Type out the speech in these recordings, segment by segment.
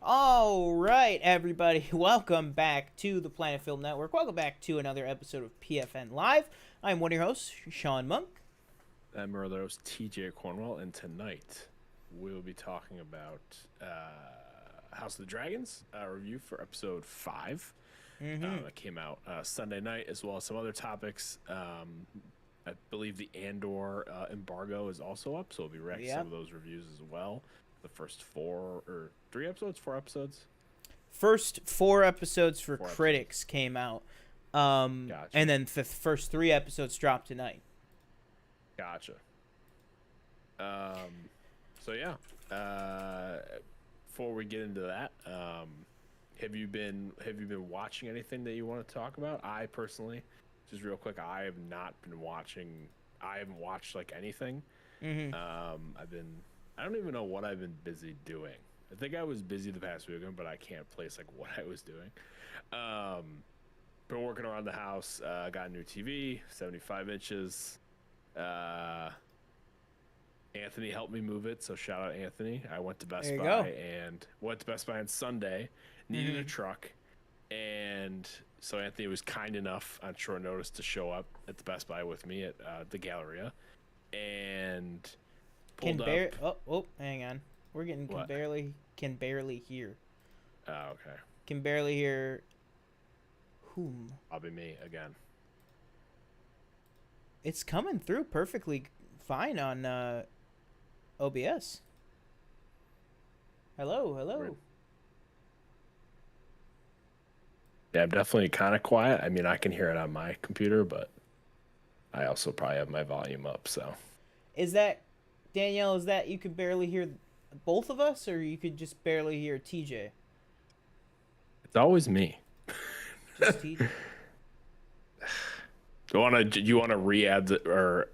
All right, everybody, welcome back to the Planet Film Network. Welcome back to another episode of PFN Live. I'm one of your hosts, Sean Monk. I'm your other host, TJ Cornwell, and tonight we'll be talking about House of the Dragons review for episode 5 that came out Sunday night, as well as some other topics. I believe the Andor embargo is also up, so we'll be reacting to some of those reviews as well. The first 4 episodes. First 4 episodes for 4 critics came out, Gotcha. and then the first 3 episodes dropped tonight. Gotcha. So yeah. Before we get into that, have you been watching anything that you want to talk about? I personally, just real quick, I haven't watched like anything. I don't even know what I've been busy doing. I think I was busy the past weekend, but I can't place like what I was doing. Been working around the house. Got a new TV, 75 inches. Anthony helped me move it, so shout out Anthony. I went to Best Buy on Sunday. Needed a truck, and so Anthony was kind enough on short notice to show up at the Best Buy with me at the Galleria, and pulled up. Oh, hang on. We're getting What? can barely hear. Oh, okay. Can barely hear. Whom? I'll be me again. It's coming through perfectly fine on OBS. Hello. Weird. Yeah, I'm definitely kind of quiet. I mean, I can hear it on my computer, but I also probably have my volume up, so. Is that, Danielle, is that you could barely hear both of us, or you could just barely hear TJ? It's always me. Just TJ. Do you want to re-add or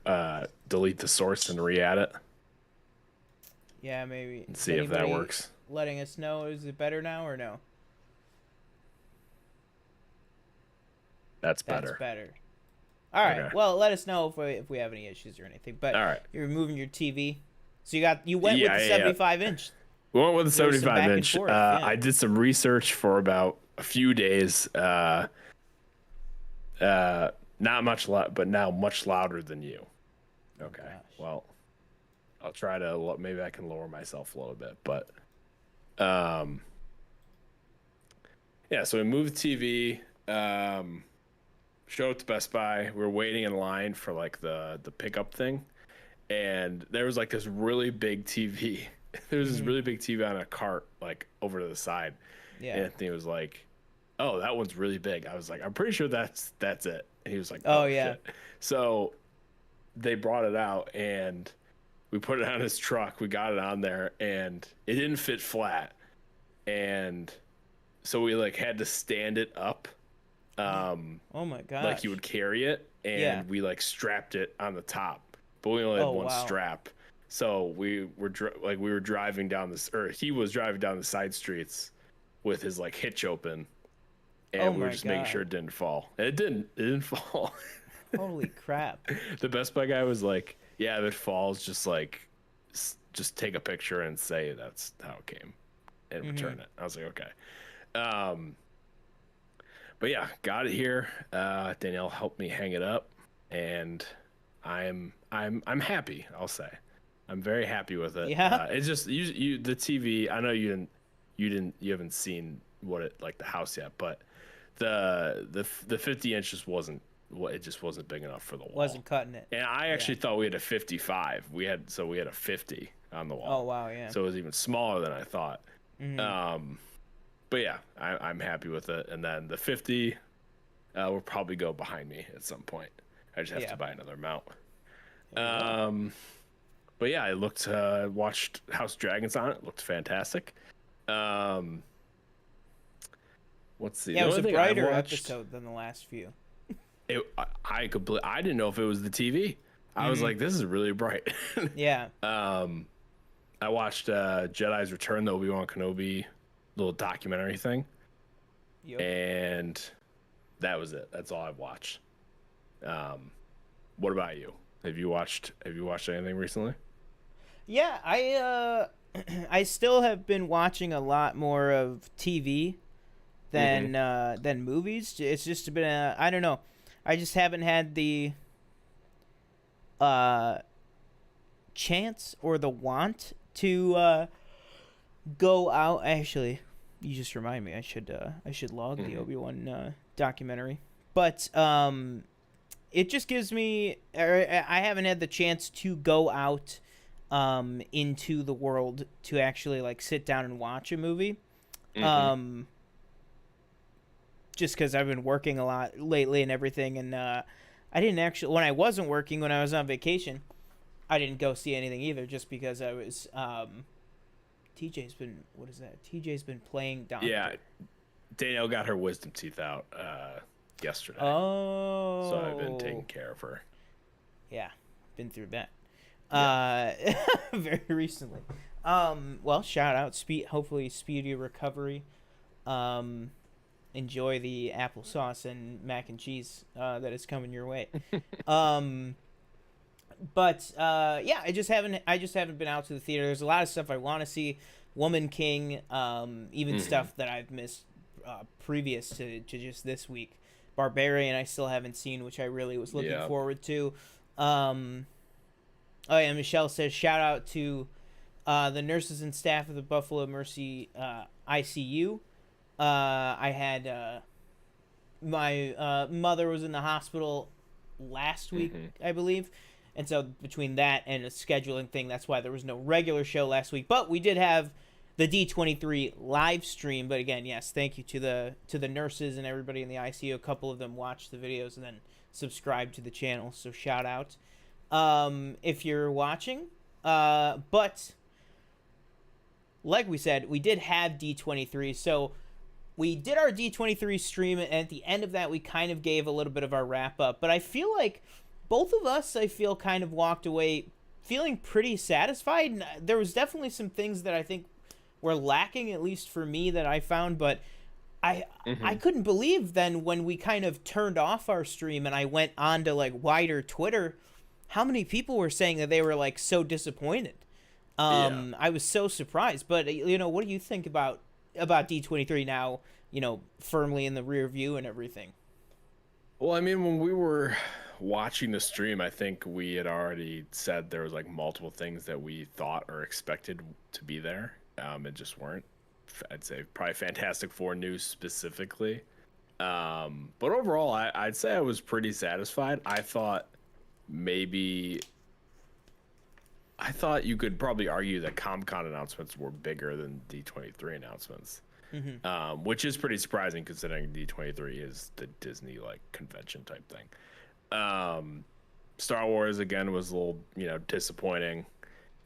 delete the source and re-add it? Yeah, maybe. And see if that works. Letting us know, is it better now or no? That's better. All right. Okay. Well, let us know if we have any issues or anything. But all right. You're moving your TV, so you went with the 75 inch. We went with the 75 inch. Forth, I did some research for about a few days. Not much, but now much louder than you. Okay. Well, I'll try to. Maybe I can lower myself a little bit, but yeah. So we moved the TV. Showed up to Best Buy. We were waiting in line for like the pickup thing, and there was like this really big TV. There was this really big TV on a cart, like over to the side. Yeah. And Anthony was like, "Oh, that one's really big." I was like, "I'm pretty sure that's it." And he was like, "Oh yeah." Shit. So they brought it out, and we put it on his truck. We got it on there, and it didn't fit flat, and so we like had to stand it up. Oh my god! Like you would carry it, and we like strapped it on the top, but we only had one strap. So we were driving down this, or he was driving down the side streets with his like hitch open, and we were just making sure it didn't fall. And it didn't fall. Holy crap! The Best Buy guy was like, "Yeah, if it falls, just take a picture and say that's how it came, and return it." I was like, "Okay." But yeah, got it here. Danielle helped me hang it up, and I'm happy. I'll say, I'm very happy with it. Yeah. It's just you the TV. I know you haven't seen the house yet, but the 50 inch just wasn't big enough for the wall. Wasn't cutting it. And I actually thought we had a 55. We had a 50 on the wall. Oh wow, yeah. So it was even smaller than I thought. But yeah, I'm happy with it. And then the 50 will probably go behind me at some point. I just have to buy another mount. But yeah, I watched House of Dragons on it. It looked fantastic. Let's see. Yeah, it was a brighter episode than the last few. I didn't know if it was the TV. I was like, this is really bright. Yeah. I watched Jedi's Return, the Obi-Wan Kenobi little documentary thing, and that was it. That's all I've watched. What about you? Have you watched anything recently? Yeah, I still have been watching a lot more of TV than movies. It's just been I don't know. I just haven't had the uh chance or the want to go out. Actually, you just remind me. I should log the Obi-Wan documentary. But it just gives me. I haven't had the chance to go out into the world to actually like sit down and watch a movie. Just because I've been working a lot lately and everything, and I didn't actually when I wasn't working, when I was on vacation, I didn't go see anything either, just because I was. TJ's been TJ's been playing doctor. Yeah, Danielle got her wisdom teeth out yesterday. Oh, so I've been taking care of her. Yeah, been through that. Yeah. Very recently. Well, shout out, hopefully speedy recovery. Enjoy the applesauce and mac and cheese that is coming your way. But yeah, I just haven't been out to the theater. There's a lot of stuff I want to see. Woman King, even stuff that I've missed previous to just this week. Barbarian I still haven't seen, which I really was looking forward to. Oh yeah, Michelle says shout out to the nurses and staff of the Buffalo Mercy ICU. I had my mother was in the hospital last week, I believe. And so between that and a scheduling thing, that's why there was no regular show last week. But we did have the D23 live stream. But again, yes, thank you to the nurses and everybody in the ICU. A couple of them watched the videos and then subscribed to the channel. So shout out if you're watching. But like we said, we did have D23. So we did our D23 stream. And at the end of that, we kind of gave a little bit of our wrap up. But I feel like both of us, kind of walked away feeling pretty satisfied. There was definitely some things that I think were lacking, at least for me, that I found. But I couldn't believe then when we kind of turned off our stream and I went on to like wider Twitter, how many people were saying that they were like so disappointed. I was so surprised. But what do you think about D23 now? Firmly in the rear view and everything. Well, I mean, when we were watching the stream, I think we had already said there was like multiple things that we thought or expected to be there, and just weren't. I'd say probably Fantastic Four news specifically, but overall, I'd say I was pretty satisfied. I thought you could probably argue that Comic-Con announcements were bigger than D23 announcements. Which is pretty surprising considering D23 is the Disney like convention type thing. Star Wars again was a little disappointing.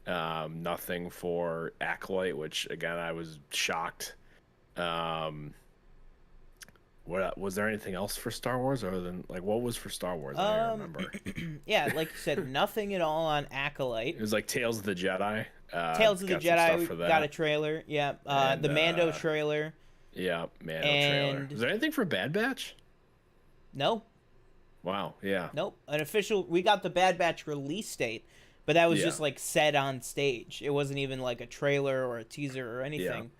Nothing for Acolyte, which again I was shocked. What was there anything else for Star Wars other than like what was for Star Wars? I don't remember. Yeah, like you said, nothing at all on Acolyte. It was like Tales of the Jedi. Tales of the Jedi, we got a trailer. Yeah, and, the Mando trailer. Yeah, Mando trailer. Was there anything for Bad Batch? No. Wow. Yeah. Nope. We got the Bad Batch release date, but that was just like said on stage. It wasn't even like a trailer or a teaser or anything.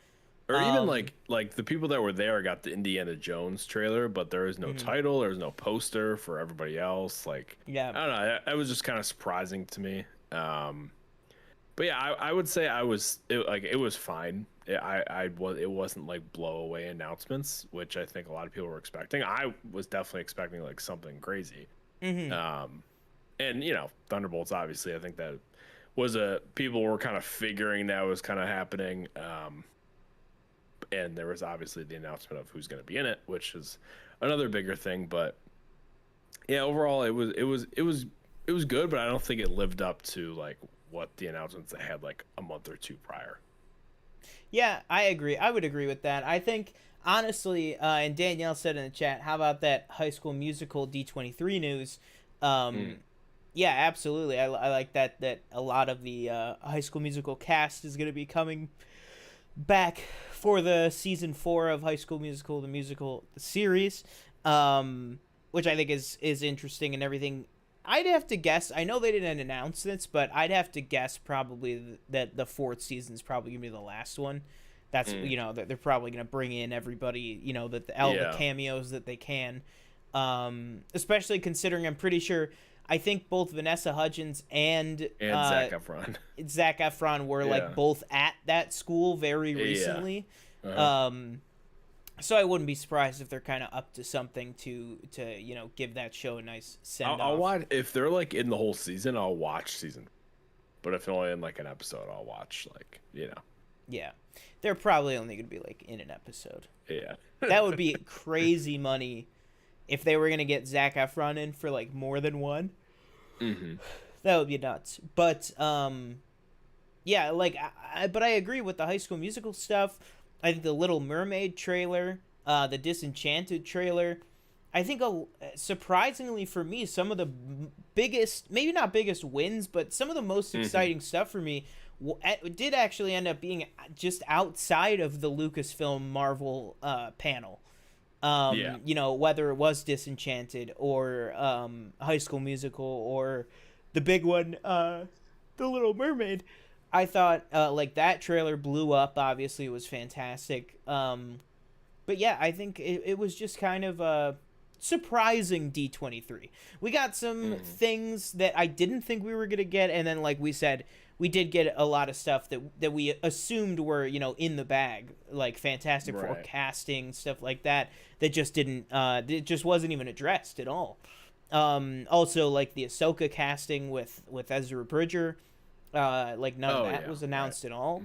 Or even like the people that were there got the Indiana Jones trailer, but there was no title, there was no poster for everybody else. Like, I don't know. That was just kind of surprising to me. But yeah, I would say it was fine. It wasn't like blow away announcements, which I think a lot of people were expecting. I was definitely expecting like something crazy. And Thunderbolts, obviously, I think that was people were kind of figuring that was kind of happening. And there was obviously the announcement of who's going to be in it, which is another bigger thing. But yeah, overall, it was good, but I don't think it lived up to like what the announcements they had like a month or two prior. Yeah, I agree. I would agree with that. I think honestly, and Danielle said in the chat, how about that High School Musical D23 news? Yeah, absolutely. I like that a lot of the High School Musical cast is going to be coming back for the season 4 of High School Musical, the series, which I think is interesting and everything. I'd have to guess. I know they didn't announce this, but I'd have to guess probably that the fourth season's probably gonna be the last one. That's that they're probably gonna bring in everybody, all the cameos that they can. Especially considering I'm pretty sure I think both Vanessa Hudgens and Zac Efron were like both at that school very recently. Yeah. Uh-huh. So I wouldn't be surprised if they're kind of up to something to give that show a nice send off. I'll watch if they're like in the whole season. I'll watch season, but if they're only in like an episode, I'll watch Yeah, they're probably only gonna be like in an episode. Yeah, that would be crazy money if they were gonna get Zac Efron in for like more than one. Mm-hmm. That would be nuts. But yeah, like but I agree with the High School Musical stuff. I think the Little Mermaid trailer, the Disenchanted trailer, I think surprisingly for me, some of the biggest, maybe not biggest wins, but some of the most exciting stuff for me did actually end up being just outside of the Lucasfilm Marvel panel. Whether it was Disenchanted or High School Musical or the big one, The Little Mermaid. I thought like that trailer blew up. Obviously, it was fantastic. But yeah, I think it was just kind of a surprising D23. We got some things that I didn't think we were gonna get, and then like we said, we did get a lot of stuff that we assumed were in the bag, like Fantastic Four casting, stuff like that just didn't. It just wasn't even addressed at all. Also, like the Ahsoka casting with Ezra Bridger. Like none of that was announced at all.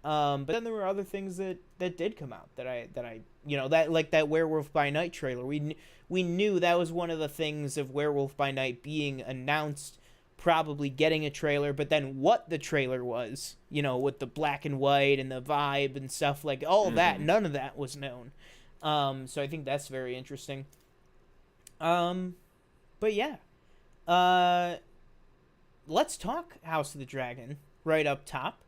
But then there were other things that did come out that I that like that Werewolf by Night trailer. We knew that was one of the things of Werewolf by Night being announced, probably getting a trailer, but then what the trailer was, with the black and white and the vibe and stuff, like all that, none of that was known. So I think that's very interesting. But yeah. Let's talk House of the Dragon right up top.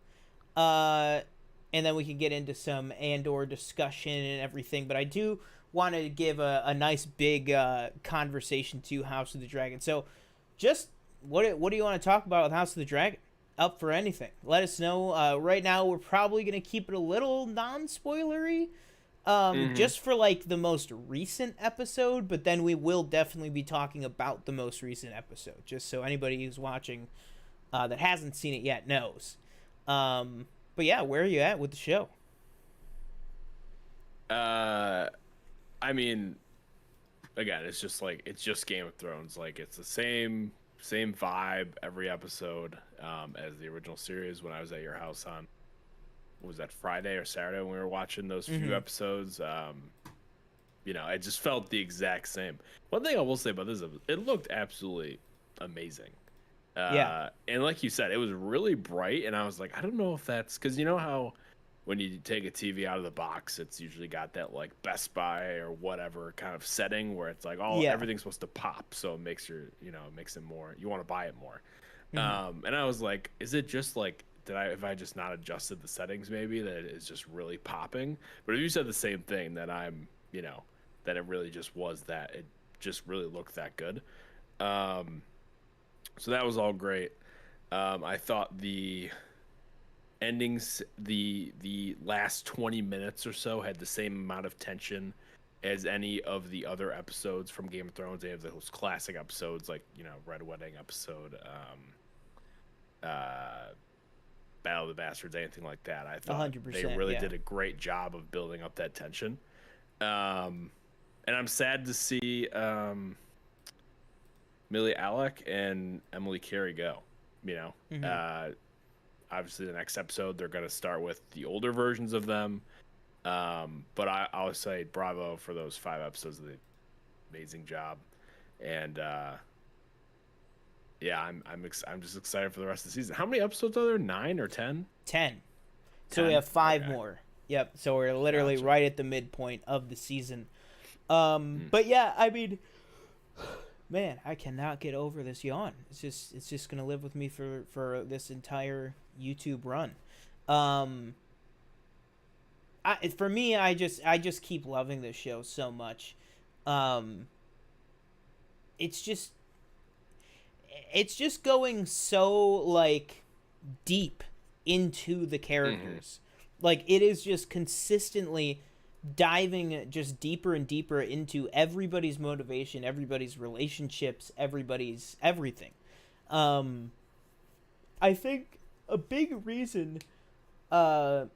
And then we can get into some Andor discussion and everything. But I do want to give a nice big conversation to House of the Dragon. So just what do you want to talk about with House of the Dragon? Up for anything. Let us know. Right now, we're probably going to keep it a little non-spoilery. Just for like the most recent episode, but then we will definitely be talking about the most recent episode, just so anybody who's watching that hasn't seen it yet knows. But yeah, where are you at with the show? I mean, again, it's just Game of Thrones. Like it's the same vibe every episode as the original series. When I was at your house on, was that Friday or Saturday when we were watching those few episodes? It just felt the exact same. One thing I will say about this, it looked absolutely amazing. And like you said, it was really bright, and I was like, I don't know if that's because you know how when you take a TV out of the box, it's usually got that like Best Buy or whatever kind of setting where it's like everything's supposed to pop, so it makes it makes it more, you want to buy it more. And I was like, is it just like, if I just not adjusted the settings, maybe that it's just really popping? But if you said the same thing, that I'm, that it really just was that, it just really looked that good. So that was all great. I thought the endings, the last 20 minutes or so had the same amount of tension as any of the other episodes from Game of Thrones. They have those classic episodes like, Red Wedding episode, Battle of the Bastards, anything like that. I thought 100%, they really did a great job of building up that tension. And I'm sad to see Millie Alec and Emily Carey go. Obviously the next episode they're going to start with the older versions of them. But I'll say bravo for those 5 episodes. They did an amazing job. And I'm just excited for the rest of the season. How many episodes are there? 9 or 10? 10. So we have 5 more. Yep. So we're literally right at the midpoint of the season. But yeah, I mean, man, I cannot get over this yawn. It's just gonna live with me for this entire YouTube run. For me, I just keep loving this show so much. It's just, it's just going so like deep into the characters. Like it is just consistently diving just deeper and deeper into everybody's motivation, everybody's relationships, everybody's everything. I think a big reason that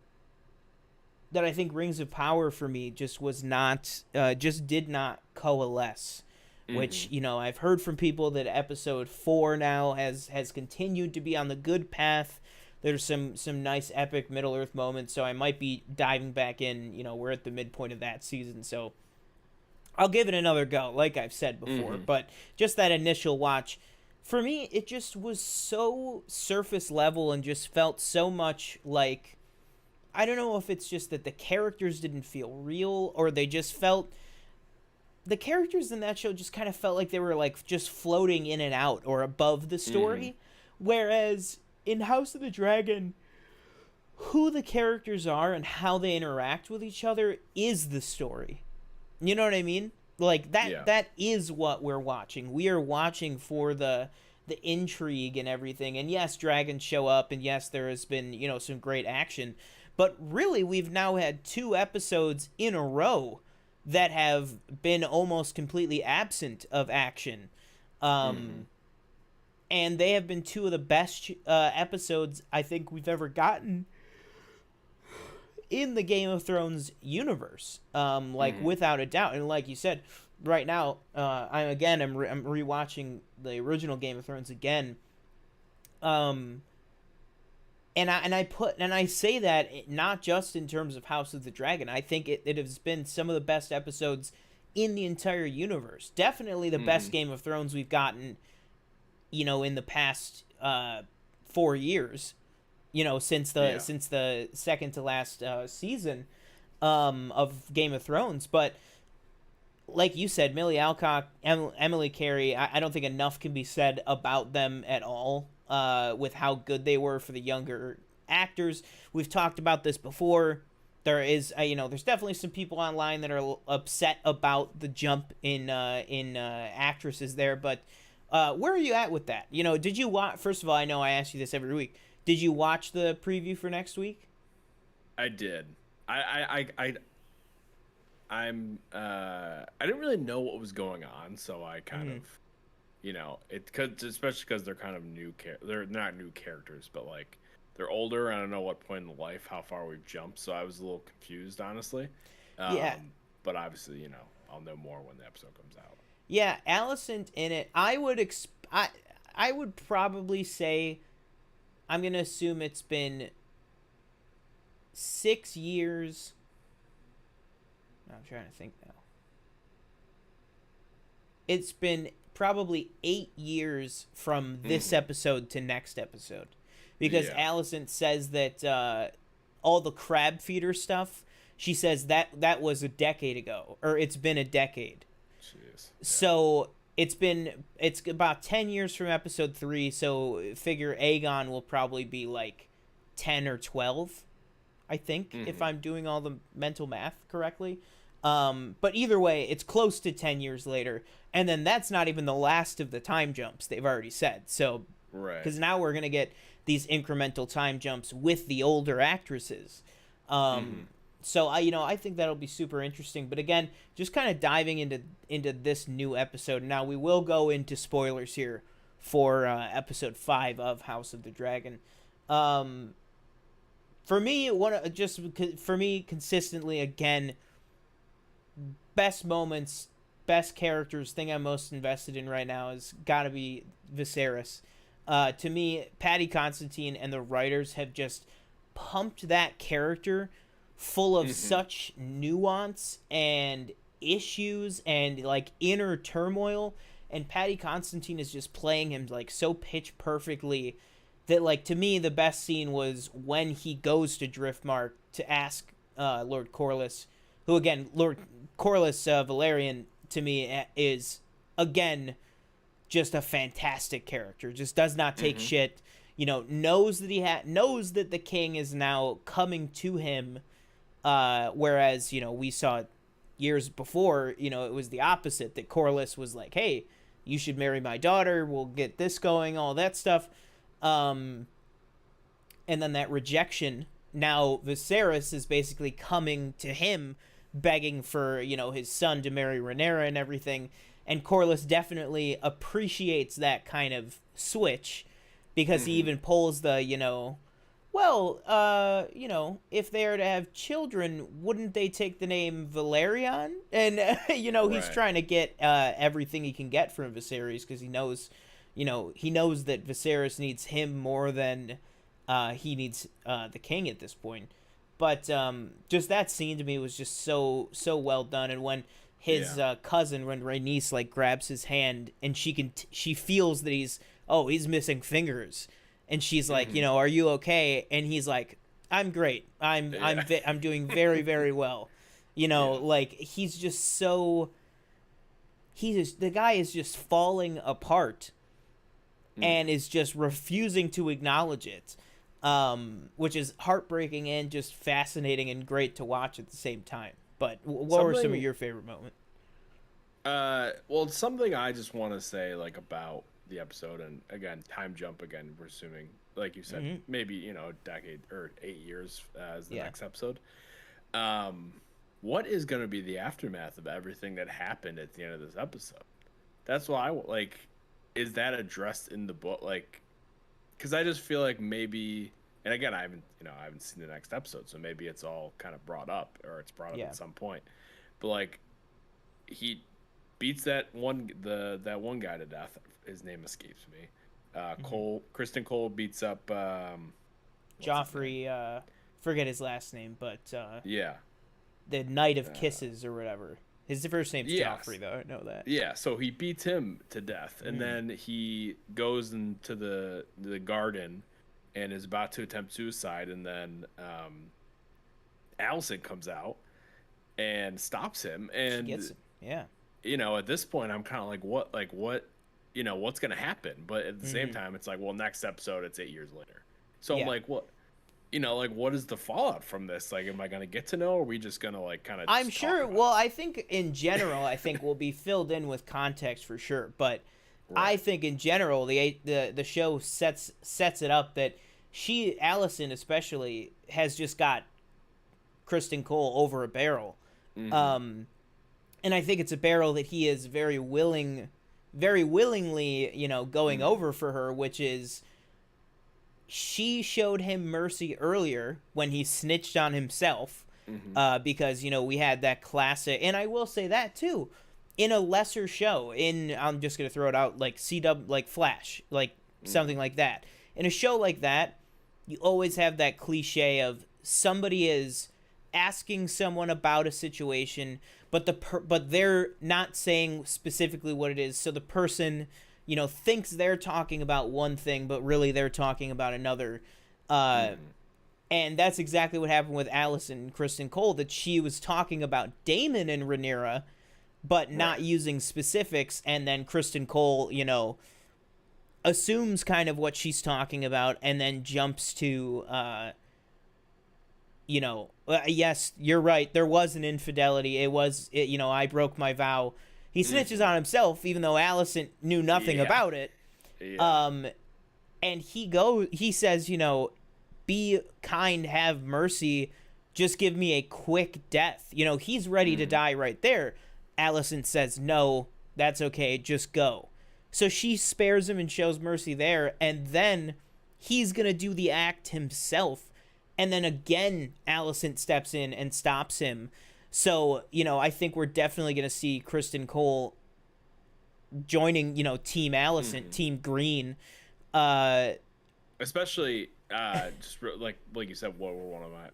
I think Rings of Power for me just was not just did not coalesce. Which, you know, I've heard from people that episode 4 now has continued to be on the good path. There's some nice epic Middle Earth moments, so I might be diving back in. You know, we're at the midpoint of that season, so I'll give it another go, like I've said before. But just that initial watch, for me, it just was so surface level and just felt so much like, I don't know if it's just that the characters didn't feel real, or they just felt, the characters in that show just kind of felt like they were like just floating in and out or above the story. Whereas in House of the Dragon, who the characters are and how they interact with each other is the story. You know what I mean? Like that is what we're watching. We are watching for the intrigue and everything. And yes, dragons show up, and yes, there has been, you know, some great action. But really, we've now had 2 episodes in a row that have been almost completely absent of action. And they have been 2 of the best episodes I think we've ever gotten in the Game of Thrones universe. Without a doubt. And like you said, right now, I'm rewatching the original Game of Thrones again. And I say that not just in terms of House of the Dragon. I think it has been some of the best episodes in the entire universe. Definitely the best Game of Thrones we've gotten, you know, in the past 4 years. You know, since the second to last season of Game of Thrones. But like you said, Millie Alcock, Emily Carey, I don't think enough can be said about them at all. With how good they were for the younger actors. We've talked about this before. There is, there's definitely some people online that are upset about the jump in actresses there. But where are you at with that? You know, did you watch? First of all, I know I ask you this every week. Did you watch the preview for next week? I did. I didn't really know what was going on, so I kind of. You know, especially because they're kind of they're not new characters, but like they're older. I don't know what point in life, how far we've jumped. So I was a little confused, honestly. Yeah. But obviously, you know, I'll know more when the episode comes out. Yeah, Alicent in it. I would probably say, I'm gonna assume it's been 6 years. I'm trying to think now. It's been probably 8 years from this episode to next episode, because Alicent says that all the crab feeder stuff, she says that was a decade ago, or it's been a decade. Jeez. So it's about 10 years from episode 3, so figure Aegon will probably be like 10 or 12, I think, if I'm doing all the mental math correctly. But either way, it's close to 10 years later. And then that's not even the last of the time jumps they've already said. So, right. Because now we're going to get these incremental time jumps with the older actresses. So, I think that'll be super interesting. But again, just kind of diving into this new episode. Now, we will go into spoilers here for episode 5 of House of the Dragon. For me, consistently, again, best moments, best characters, thing I'm most invested in right now has got to be Viserys. To me, Patty Constantine and the writers have just pumped that character full of such nuance and issues and like inner turmoil, and Patty Constantine is just playing him like so pitch perfectly that, like, to me the best scene was when he goes to Driftmark to ask Lord Corlys, who again, Lord Corlys Valerian, to me is again just a fantastic character. Just does not take shit. You know, knows that the king is now coming to him. Whereas, we saw years before, it was the opposite, that Corlys was like, hey, you should marry my daughter. We'll get this going, all that stuff. And then that rejection. Now Viserys is basically coming to him, begging for, his son to marry Rhaenyra and everything. And Corlys definitely appreciates that kind of switch, because he even pulls the, if they are to have children, wouldn't they take the name Valerion? And, he's trying to get everything he can get from Viserys, because he knows that Viserys needs him more than he needs the king at this point. But just that scene to me was just so well done. And when his cousin, when Rhaenys like grabs his hand, and she feels that he's missing fingers, and she's like, are you okay? And he's like, I'm great. I'm doing very, very well. Like he's just so. The guy is just falling apart, and is just refusing to acknowledge it. Which is heartbreaking and just fascinating and great to watch at the same time. But what were some of your favorite moments? Well, something I just want to say, like, about the episode, and again, time jump again, we're assuming, like you said, maybe, a decade or 8 years as the next episode. What is going to be the aftermath of everything that happened at the end of this episode? That's why is that addressed in the book? Like, because I just feel like maybe, and again, I haven't seen the next episode, so maybe it's all kind of brought up, or it's brought up at some point. But like, he beats that one guy to death. His name escapes me. Kristen Cole beats up Joffrey. Forget his last name, but the Knight of Kisses or whatever. His first name's Joffrey, though. I know that. Yeah, so he beats him to death, and then he goes into the garden and is about to attempt suicide, and then Alicent comes out and stops him, and she gets him. Yeah. At this point, I'm kind of like, what, what's gonna happen? But at the same time, it's like, well, next episode, it's 8 years later. So I'm like, what? What is the fallout from this? Like, am I going to get to know, or are we just going to, like, kind of I'm sure, well, I think in general, we'll be filled in with context for sure, but I think in general, the show sets it up that Alicent especially, has just got Kristen Cole over a barrel. And I think it's a barrel that he is very willingly, going over for her, which is, she showed him mercy earlier when he snitched on himself, because, we had that classic, and I will say that too, in a lesser show, I'm just going to throw it out, like CW, like Flash, like something like that. In a show like that, you always have that cliche of somebody is asking someone about a situation, but they're not saying specifically what it is, so the person thinks they're talking about one thing, but really they're talking about another. And that's exactly what happened with Alicent and Kristen Cole, that she was talking about Daemon and Rhaenyra, but not using specifics, and then Kristen Cole, assumes kind of what she's talking about, and then jumps to, yes, you're right, there was an infidelity, I broke my vow. He snitches on himself, even though Alicent knew nothing about it. And he says, be kind, have mercy, just give me a quick death. He's ready to die right there. Alicent says, no, that's okay, just go. So she spares him and shows mercy there, and then he's going to do the act himself. And then again, Alicent steps in and stops him. So, I think we're definitely going to see Kristen Cole joining, Team Alicent, Team Green. Especially, just like you said, what were one of my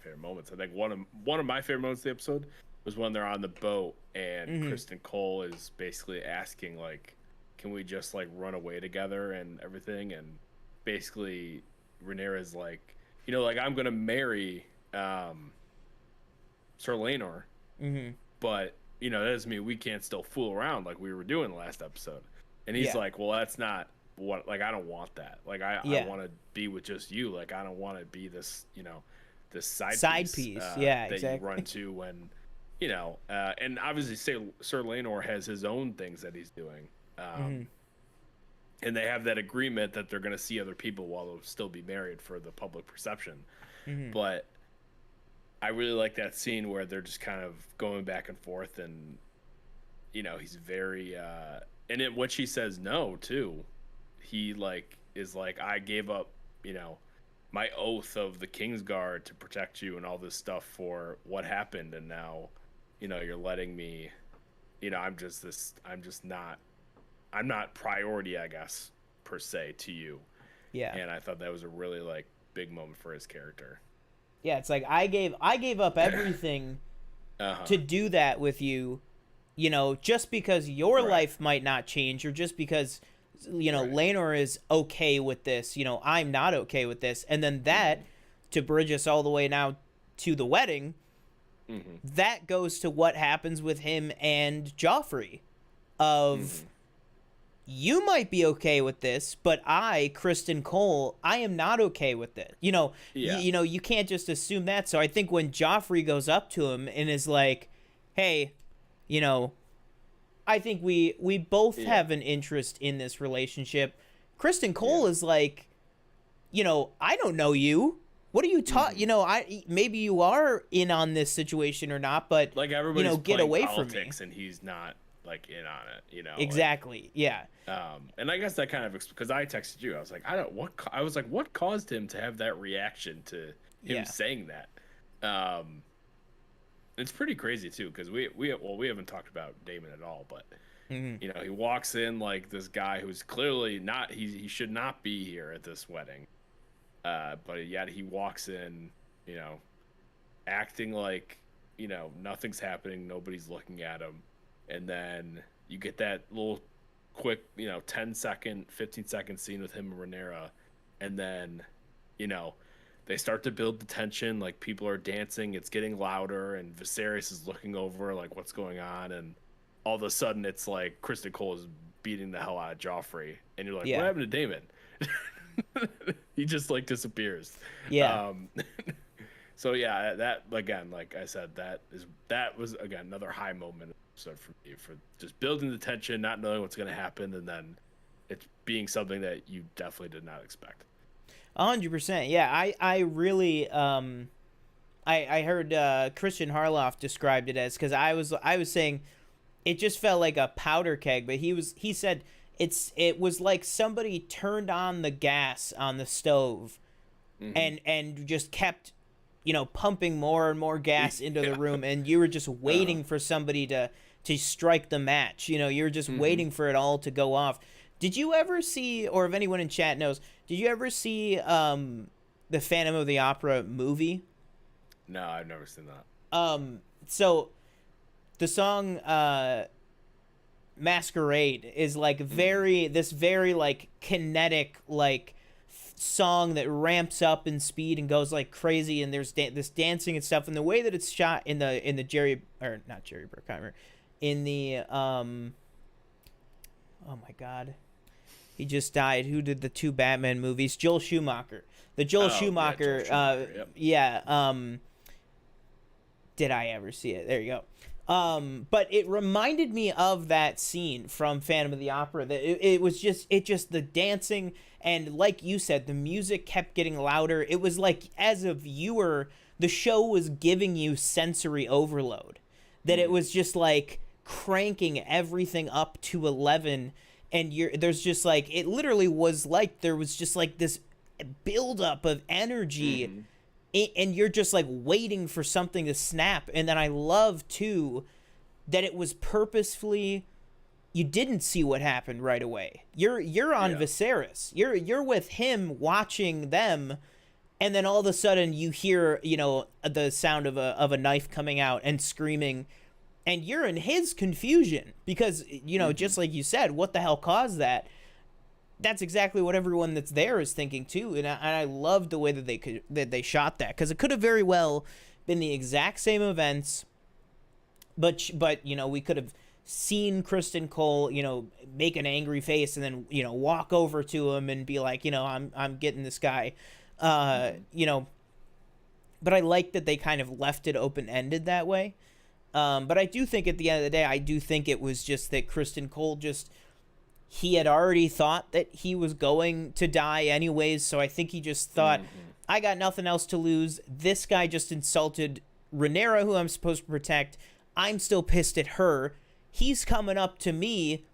favorite moments. I think one of my favorite moments of the episode was when they're on the boat and Kristen Cole is basically asking, like, can we just, like, run away together and everything? And basically, Rhaenyra's like, I'm going to marry Sir Laenor, but that doesn't mean we can't still fool around like we were doing the last episode. And he's like, well, that's not what, like, I don't want that. Like, I want to be with just you. Like, I don't want to be this, this side piece that exactly. You run to when, and obviously Sir Laenor has his own things that he's doing. Um, and they have that agreement that they're going to see other people while they'll still be married for the public perception. But I really like that scene where they're just kind of going back and forth, and he's very and when she says no too, he is like, I gave up, my oath of the Kingsguard to protect you and all this stuff for what happened, and now, you're letting me, I'm not priority, I guess, per se, to you. Yeah. And I thought that was a really big moment for his character. Yeah, it's like I gave up everything to do that with you, just because your life might not change, or just because Laenor is okay with this, I'm not okay with this. And then that to bridge us all the way now to the wedding, that goes to what happens with him and Joffrey of you might be okay with this, but I, Kristen Cole, I am not okay with it. You can't just assume that. So I think when Joffrey goes up to him and is like, hey, I think we both have an interest in this relationship. Kristen Cole is like, I don't know you. What are you talking? Maybe you are in on this situation or not, but everybody's get away from me. And he's not in on it, Exactly. Yeah. And I guess that kind of, because I texted you, I was like, I was like, what caused him to have that reaction to him saying that? It's pretty crazy too, because we haven't talked about Daemon at all, but he walks in like this guy who's clearly not, he should not be here at this wedding, but yet he walks in, acting like nothing's happening, nobody's looking at him, and then you get that little quick 10-second 15-second scene with him and Rhaenyra, and then they start to build the tension, like people are dancing, it's getting louder, and Viserys is looking over like what's going on, and all of a sudden it's like Kristen Cole is beating the hell out of Joffrey, and you're like, what happened to Daemon? He just disappears. So that again, like I said, that was again another high moment for me, for just building the tension, not knowing what's going to happen, and then it's being something that you definitely did not expect. 100%. Yeah, I really I heard Christian Harloff described it as, because I was saying it just felt like a powder keg, but he said it was like somebody turned on the gas on the stove and just kept pumping more and more gas into the room, and you were just waiting for somebody to strike the match. You were just waiting for it all to go off. Did you ever see, or if anyone in chat knows, did you ever see the Phantom of the Opera movie? No, I've never seen that. So the song Masquerade is very kinetic song that ramps up in speed and goes crazy, and there's this dancing and stuff, and the way that it's shot in the Jerry, or not Jerry Bruckheimer, in the oh my god, he just died, who did the 2 Batman movies, Joel Schumacher, Schumacher, did I ever see it? There you go. But it reminded me of that scene from Phantom of the Opera, that it was just the dancing, and like you said, the music kept getting louder. It was like, as a viewer, the show was giving you sensory overload, that it was just cranking everything up to 11, and there's just it literally was there was just this buildup of energy, and you're just waiting for something to snap. And then I love too that it was purposefully, you didn't see what happened right away. You're on Viserys. You're with him watching them, and then all of a sudden you hear the sound of a knife coming out and screaming, and you're in his confusion because just like you said, what the hell caused that? That's exactly what everyone that's there is thinking too, and I love the way that they shot that, because it could have very well been the exact same events, but we could have seen Kristen Cole make an angry face and then walk over to him and be like, I'm getting this guy, but I like that they kind of left it open-ended that way. But I do think at the end of the day, I do think it was just that Kristen Cole just he had already thought that he was going to die anyways, so I think he just thought, I got nothing else to lose. This guy just insulted Rhaenyra, who I'm supposed to protect. I'm still pissed at her. He's coming up to me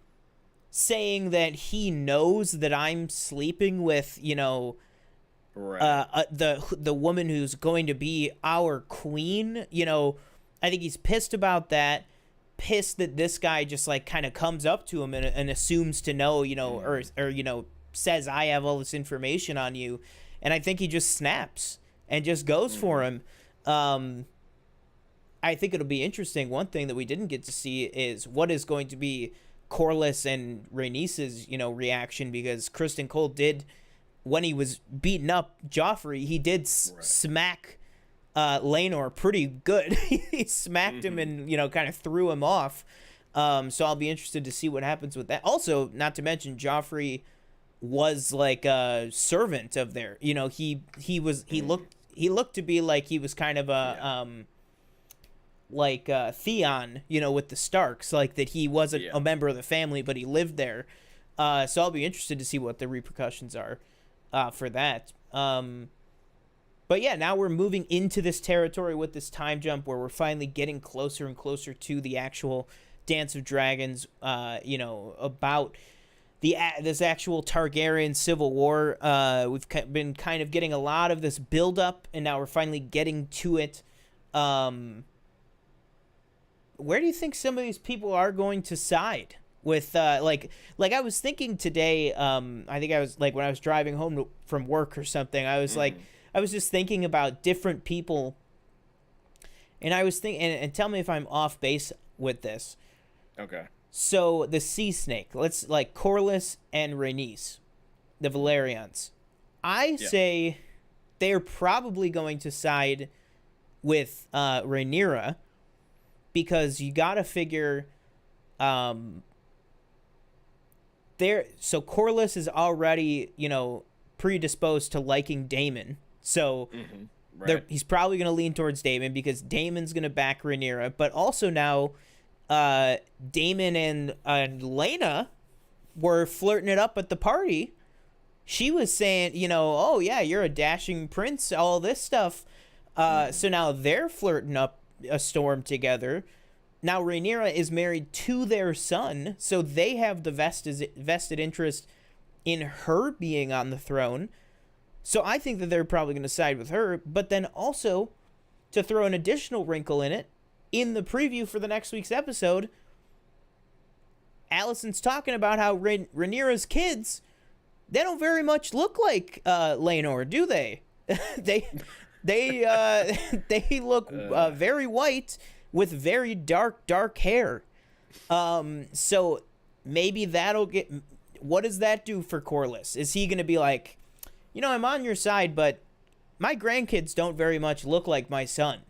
saying that he knows that I'm sleeping with, the woman who's going to be our queen. I think he's pissed about that. Pissed that this guy just like kind of comes up to him and assumes to know, or says I have all this information on you, and I think he just snaps and just goes for him. I think it'll be interesting. One thing that we didn't get to see is what is going to be Corlys and Rhaenys's, reaction, because Criston Cole did, when he was beating up Joffrey, he did smack Laenor pretty good. He smacked him and, kind of threw him off. So I'll be interested to see what happens with that. Also, not to mention, Joffrey was like a servant of their, he looked to be like he was kind of a, Theon, with the Starks, like that he wasn't a member of the family, but he lived there. So I'll be interested to see what the repercussions are for that. But yeah, now we're moving into this territory with this time jump where we're finally getting closer and closer to the actual Dance of Dragons, about this actual Targaryen civil war. We've been kind of getting a lot of this build-up, and now we're finally getting to it. Where do you think some of these people are going to side with, like I was thinking today, I think I was like when I was driving home from work or something, I was like, I was just thinking about different people, and I was thinking, and tell me if I'm off base with this. Okay. So the Sea Snake, let's like Corlys and Rhaenys, the Valerians. I say they're probably going to side with Rhaenyra, because you got to figure so Corlys is already, predisposed to liking Daemon. So he's probably going to lean towards Daemon because Daemon's going to back Rhaenyra. But also now Daemon and Laena were flirting it up at the party. She was saying, oh, yeah, you're a dashing prince, all this stuff. So now they're flirting up a storm together. Now Rhaenyra is married to their son, so they have the vested interest in her being on the throne. So I think that they're probably going to side with her. But then also, to throw an additional wrinkle in it, in the preview for the next week's episode, Alicent's talking about how Rhaenyra's kids, they don't very much look like Laenor, do they? They look very white with very dark hair. So maybe that'll get. What does that do for Corlys? Is he going to be like, I'm on your side, but my grandkids don't very much look like my son.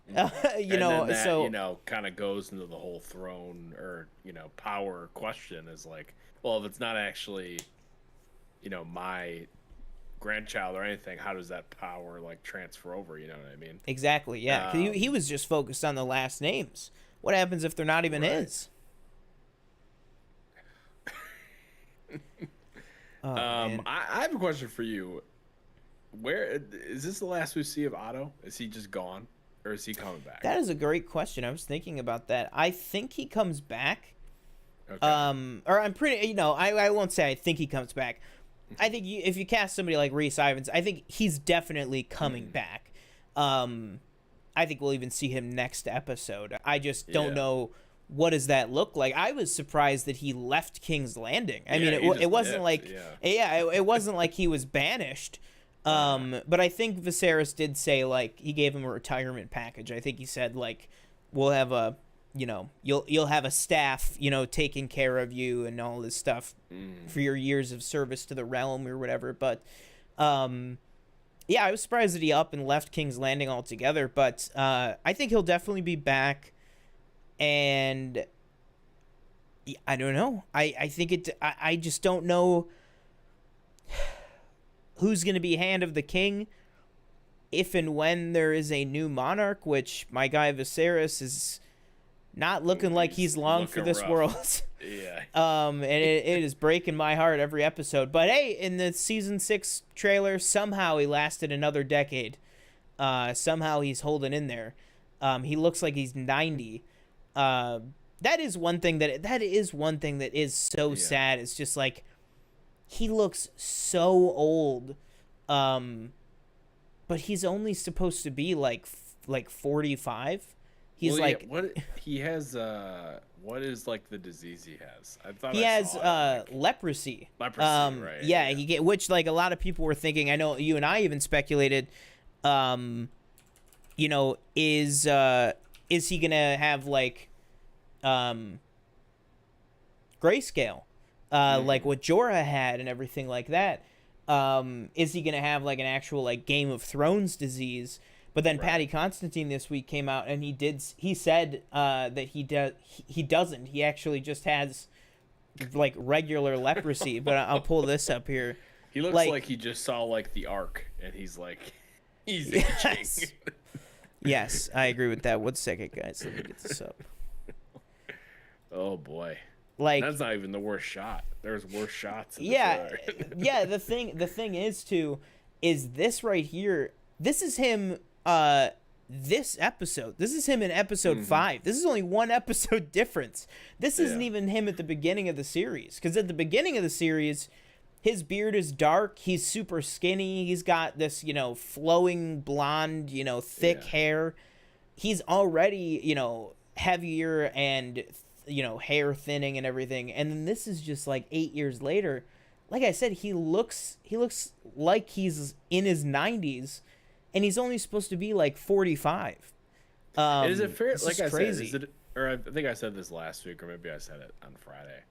And then that, kind of goes into the whole throne or power question. Is like, well, if it's not actually, my grandchild or anything, how does that power like transfer over? You know what I mean? Exactly. Yeah. 'Cause he was just focused on the last names. What happens if they're not even his? I have a question for you. Where is this the last we see of Otto? Is he just gone, or is he coming back? That is a great question. I was thinking about that. I think he comes back. Okay. Or I'm pretty. I won't say I think he comes back. I think if you cast somebody like Rhys Ifans, I think he's definitely coming back. I think we'll even see him next episode. I just don't know, what does that look like. I was surprised that he left King's Landing. I mean, it wasn't like it wasn't like he was banished. But I think Viserys did say, like, he gave him a retirement package. I think he said, like, we'll have a you'll have a staff, taking care of you and all this stuff for your years of service to the realm or whatever. But, I was surprised that he up and left King's Landing altogether. But I think he'll definitely be back. And I don't know. I think I just don't know who's going to be Hand of the King if and when there is a new monarch, which my guy Viserys is not looking like he's long for looking this rough. world. Yeah. And it is breaking my heart every episode. But hey, in the season 6 trailer, somehow he lasted another decade. Somehow he's holding in there. He looks like he's 90. That is one thing that is so sad. It's just like he looks so old. But he's only supposed to be like 45. He's what he has what is like the disease he has? I thought he I has saw it, leprosy. Leprosy, right? Yeah, he get which like a lot of people were thinking. I know you and I even speculated. You know, is he gonna have like grayscale, like what Jorah had and everything like that? Is he gonna have like an actual like Game of Thrones disease? But then Patty Constantine this week came out and he said that he doesn't. He actually just has like regular leprosy. But I'll pull this up here. He looks like he just saw like the Ark, and he's like, he's itching. Yes, I agree with that. 1 second, guys. Let me get this up. Oh boy. Like that's not even the worst shot. There's worse shots. Yeah, yeah. The thing is too, is this right here. This is him. This episode. This is him in episode 5. This is only one episode difference. This isn't even him at the beginning of the series. Because at the beginning of the series, his beard is dark. He's super skinny. He's got this, flowing blonde, thick hair. He's already, heavier and, hair thinning and everything. And then this is just like 8 years later. Like I said, he looks like he's in his 90s. And he's only supposed to be like 45. Is it fair? Like I crazy. said, or I think I said this last week, or maybe I said it on Friday.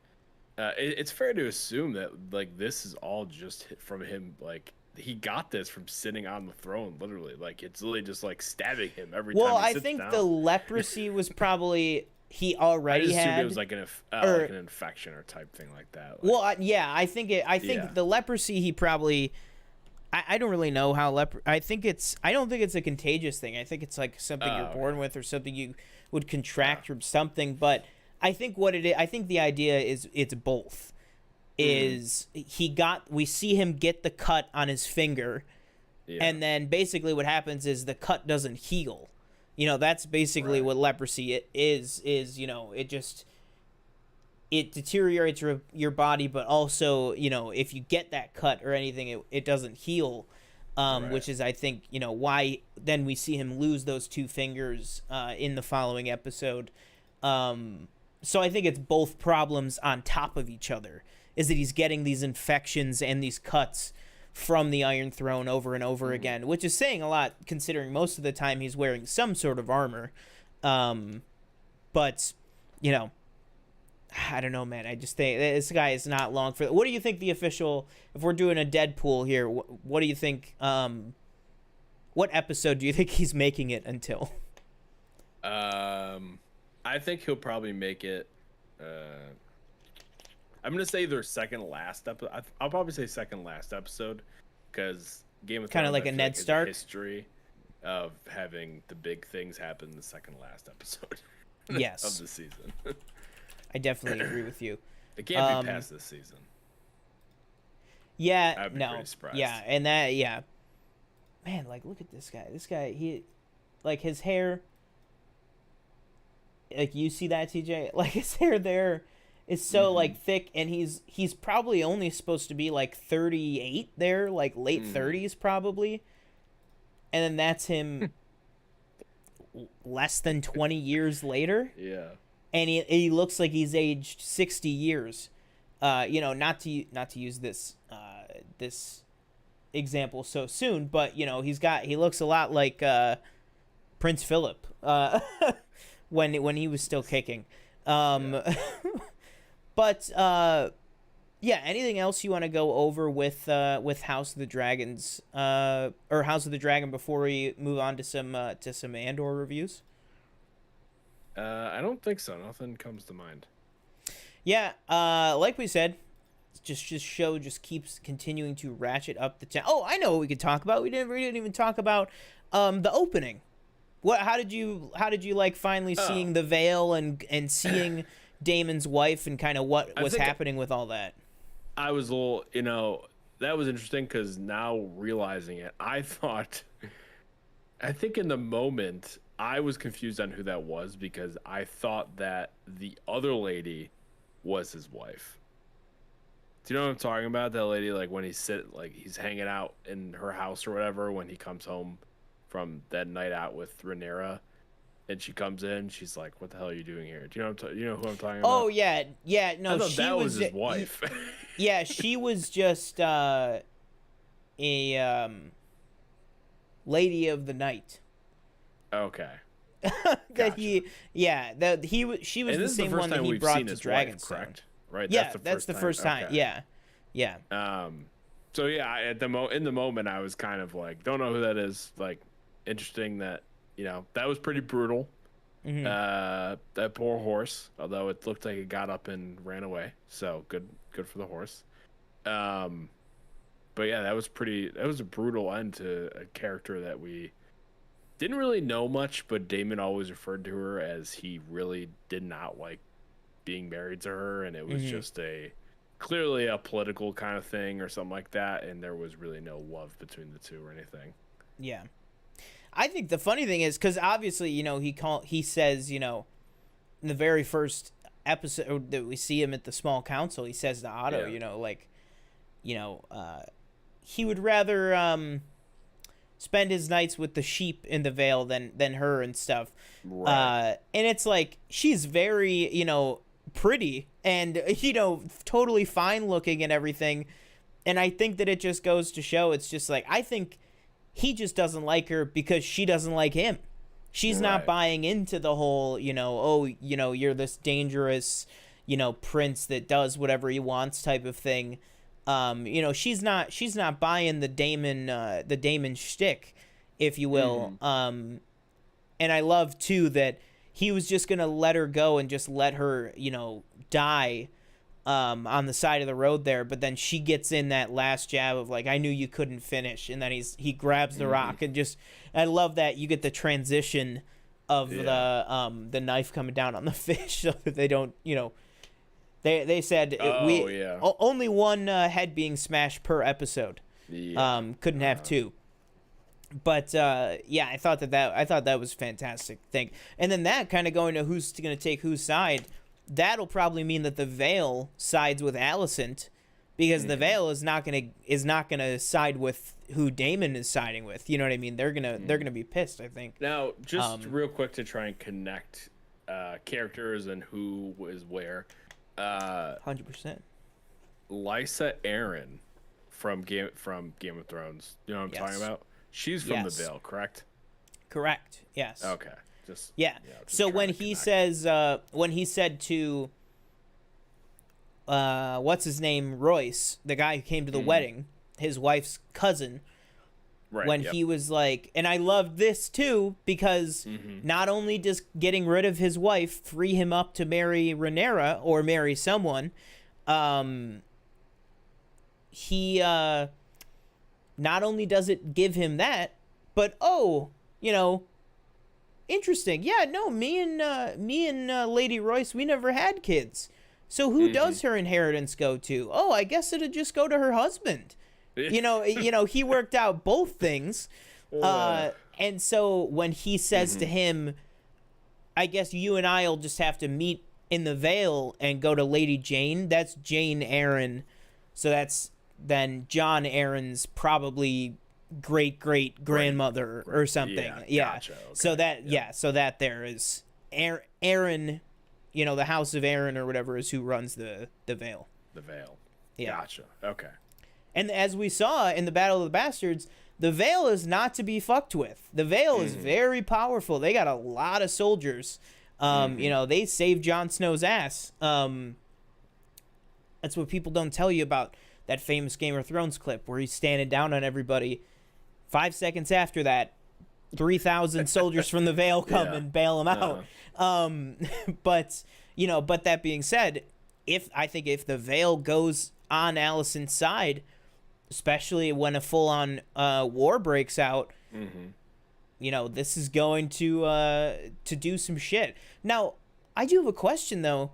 It's fair to assume that like this is all just from him. Like he got this from sitting on the throne, literally. Like it's literally just like stabbing him every time. Well, he I sits think down. the leprosy was probably he already had. It was like like an infection or type thing like that. Like, well, I think the leprosy he probably. I don't really know how I don't think it's a contagious thing. I think it's like something you're born with or something you would contract from something. But I think I think the idea is it's both. Is we see him get the cut on his finger, and then basically what happens is the cut doesn't heal. That's basically what leprosy is. It deteriorates your body, but also, if you get that cut or anything, it doesn't heal, which is, I think, why then we see him lose those 2 fingers in the following episode. So I think it's both problems on top of each other, is that he's getting these infections and these cuts from the Iron Throne over and over again, which is saying a lot considering most of the time he's wearing some sort of armor. But, I don't know, man. I just think this guy is not long for. What do you think if we're doing a Deadpool here, what do you think? What episode do you think he's making it until? I think he'll probably make it. I'm gonna say either second last episode. I'll probably say second last episode, because Game of Thrones kind of like a Ned Stark history of having the big things happen in the second last episode. Yes. Of the season. I definitely agree with you. It can't be past this season. Yeah, I'd be pretty surprised. Yeah, and that, yeah. Man, like, look at this guy. This guy, he, like, his hair, like, you see that, TJ? Like, his hair there is so, like, thick, and he's probably only supposed to be, like, 38 there, like, late 30s, probably. And then that's him less than 20 years later. Yeah. And he looks like he's aged 60 years. Not to use this this example so soon, but he looks a lot like Prince Philip when he was still kicking. But anything else you want to go over with House of the Dragons or House of the Dragon before we move on to some Andor reviews? I don't think so. Nothing comes to mind. Yeah, like we said, show keeps continuing to ratchet up the Oh, I know what we could talk about. We didn't even talk about the opening. How did you like finally seeing the veil and seeing Daemon's wife and kind of what was happening with all that? I was a little, that was interesting because now realizing it, I think in the moment I was confused on who that was because I thought that the other lady was his wife. Do you know what I'm talking about? That lady, like when he's hanging out in her house or whatever, when he comes home from that night out with Rhaenyra, and she comes in, she's like, "What the hell are you doing here?" Do you know you know who I'm talking about? Oh yeah. No, I thought she that was his wife. Yeah, she was just a lady of the night. Okay. That she was the same one that he brought to Dragonstone. Correct. Right. Yeah, that's the first time. Okay. Yeah. So yeah, in the moment, I was kind of like, don't know who that is. Like, interesting that that was pretty brutal. Mm-hmm. That poor horse. Although it looked like it got up and ran away, so good for the horse. But yeah, that was a brutal end to a character that we didn't really know much, but Daemon always referred to her as he really did not like being married to her, and it was just clearly a political kind of thing or something like that, and there was really no love between the two or anything. Yeah. I think the funny thing is, because obviously, he says, in the very first episode that we see him at the small council, he says to Otto, he would rather spend his nights with the sheep in the Vale than her and stuff. Right. And it's like, she's very, pretty and, totally fine looking and everything. And I think that it just goes to show, it's just like, I think he just doesn't like her because she doesn't like him. She's not buying into the whole, you're this dangerous, prince that does whatever he wants type of thing. She's not buying the Daemon shtick, if you will. And I love too that he was just gonna let her go and just let her, die, on the side of the road there. But then she gets in that last jab of like, I knew you couldn't finish, and then he grabs the rock and just. I love that you get the transition of the knife coming down on the fish so that they don't, They said only one head being smashed per episode. Yeah. Couldn't have two. But I thought that was a fantastic thing. And then that kind of going to who's going to take whose side, that'll probably mean that the Vale sides with Alicent, because the Vale is not gonna side with who Daemon is siding with. You know what I mean? They're gonna be pissed, I think. Now, just real quick to try and connect characters and who is where. 100%. Lysa Arryn from Game of Thrones. You know what I'm talking about? She's from the Vale, correct? Correct. Yes. Okay. Just so when he says when he said to what's his name, Royce, the guy who came to the wedding, his wife's cousin, when he was like, and I loved this too, because not only does getting rid of his wife free him up to marry Rhaenyra or marry someone, he not only does it give him that, but interesting. Yeah, no, me and Lady Royce, we never had kids. So who does her inheritance go to? Oh, I guess it'd just go to her husband. He worked out both things. And so when he says to him, I guess you and I'll just have to meet in the Vale and go to Lady Jane, that's Jane Arryn. So that's then John Arryn's probably great grandmother or something. Gotcha. Okay. So that there is Arryn, the House of Arryn or whatever is who runs the Vale. The Vale. Yeah. Gotcha. Okay. And as we saw in the Battle of the Bastards, the Vale is not to be fucked with. The Vale is very powerful. They got a lot of soldiers. They saved Jon Snow's ass. That's what people don't tell you about that famous Game of Thrones clip where he's standing down on everybody. 5 seconds after that, 3,000 soldiers from the Vale come and bail him out. But that being said, if the Vale goes on Alicent's side, especially when a full-on war breaks out, this is going to do some shit. Now, I do have a question though,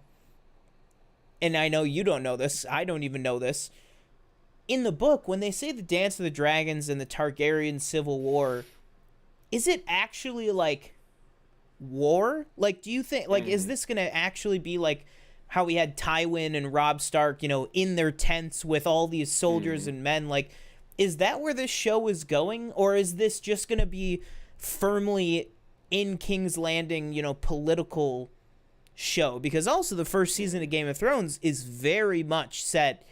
and I know you don't know this. I don't even know this. In the book, when they say the Dance of the Dragons and the Targaryen Civil War, is it actually like war? Like, do you think, like, is this going to actually be like how we had Tywin and Robb Stark, in their tents with all these soldiers and men? Like, is that where this show is going? Or is this just going to be firmly in King's Landing, political show? Because also the first season of Game of Thrones is very much set,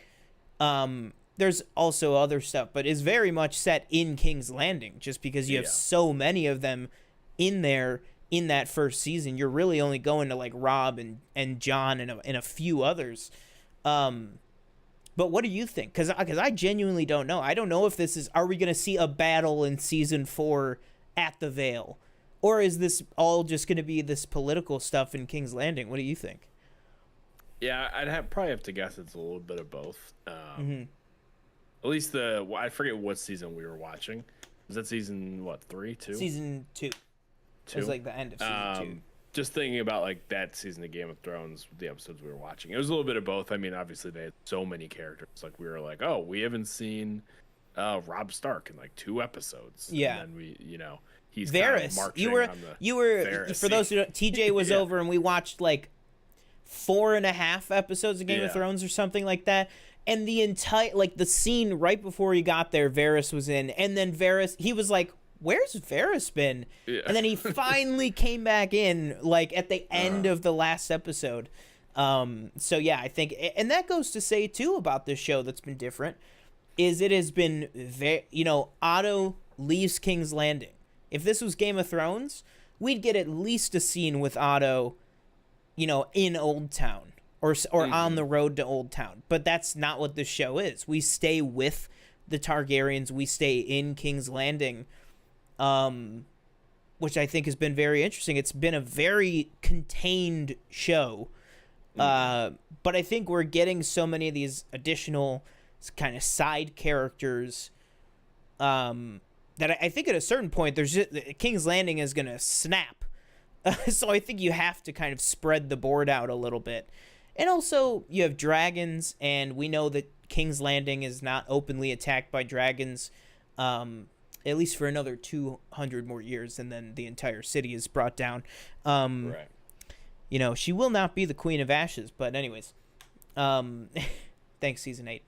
there's also other stuff, but is very much set in King's Landing, just because you have so many of them in there in that first season. You're really only going to like Robb and Jon and a few others. But what do you think? Because I genuinely don't know. I don't know if are we going to see a battle in season 4 at the Vale? Or is this all just going to be this political stuff in King's Landing? What do you think? Yeah, probably have to guess it's a little bit of both. At least I forget what season we were watching. Was that season, 3, 2? Season 2. It was like the end of season 2. Just thinking about like that season of Game of Thrones, the episodes we were watching, it was a little bit of both. I mean, obviously they had so many characters. Like we were like, oh, we haven't seen Robb Stark in like 2 episodes. Yeah. And then we, he's Varys. Kind of You were Varys. For those who don't, TJ was over and we watched like 4.5 episodes of Game of Thrones or something like that. And the entire, like the scene right before he got there, Varys was in, and then he was like, where's Varys been? Yeah. And then he finally came back in, like, at the end of the last episode. So, yeah, I think... And that goes to say, too, about this show that's been different, is it has been... Otto leaves King's Landing. If this was Game of Thrones, we'd get at least a scene with Otto, in Old Town. Or on the road to Old Town. But that's not what this show is. We stay with the Targaryens. We stay in King's Landing. Which I think has been very interesting. It's been a very contained show. But I think we're getting so many of these additional kind of side characters that I think at a certain point, King's Landing is going to snap. So I think you have to kind of spread the board out a little bit. And also, you have dragons, and we know that King's Landing is not openly attacked by dragons, at least for another 200 more years, and then the entire city is brought down. Right. She will not be the Queen of Ashes, but anyways. Thanks, Season 8.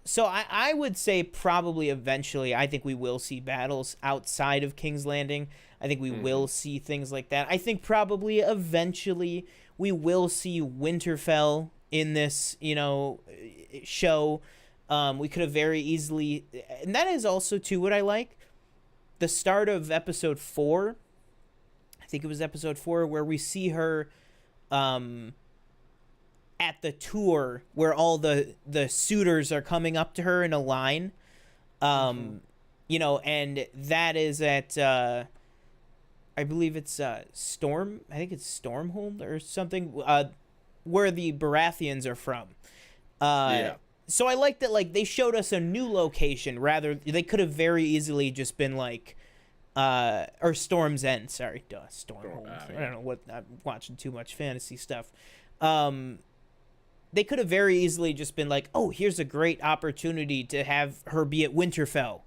So I would say probably eventually, I think we will see battles outside of King's Landing. I think we will see things like that. I think probably eventually we will see Winterfell in this, show. We could have very easily... And that is also, too, what I like. The start of episode 4, I think it was episode 4, where we see her at the tour where all the suitors are coming up to her in a line. And that is at... I believe it's Storm. I think it's Stormhold or something. Where the Baratheons are from. So I like that. Like they showed us a new location. Rather, they could have very easily just been like, or Storm's End. Sorry, Stormhold. I don't know what. I'm watching too much fantasy stuff. They could have very easily just been like, oh, here's a great opportunity to have her be at Winterfell.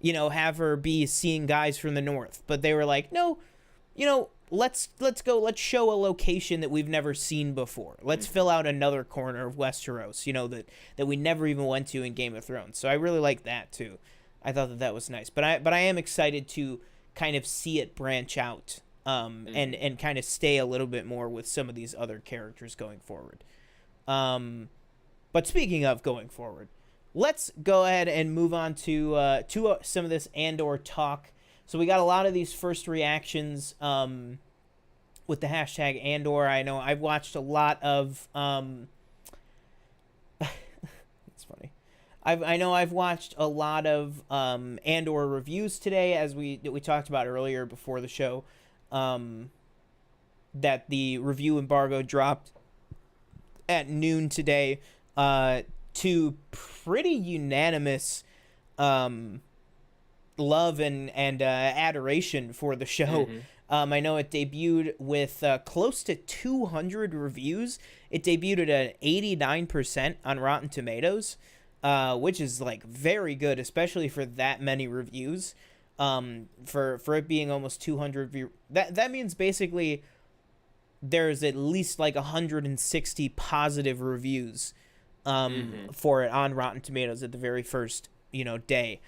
Have her be seeing guys from the north. But they were like, no, let's go. Let's show a location that we've never seen before. Let's fill out another corner of Westeros, that we never even went to in Game of Thrones. So I really like that too. I thought that was nice. But I am excited to kind of see it branch out and kind of stay a little bit more with some of these other characters going forward. But speaking of going forward, let's go ahead and move on to some of this Andor talk. So we got a lot of these first reactions with the hashtag Andor. I know I've watched a lot of... it's funny. I know I've watched a lot of Andor reviews today, as we talked about earlier before the show, that the review embargo dropped at noon today, to pretty unanimous love and adoration for the show. Mm-hmm. I know it debuted with close to 200 reviews. It debuted at an 89% on Rotten Tomatoes, which is like very good, especially for that many reviews. For it being almost 200 that means basically there's at least like 160 positive reviews for it on Rotten Tomatoes at the very first day.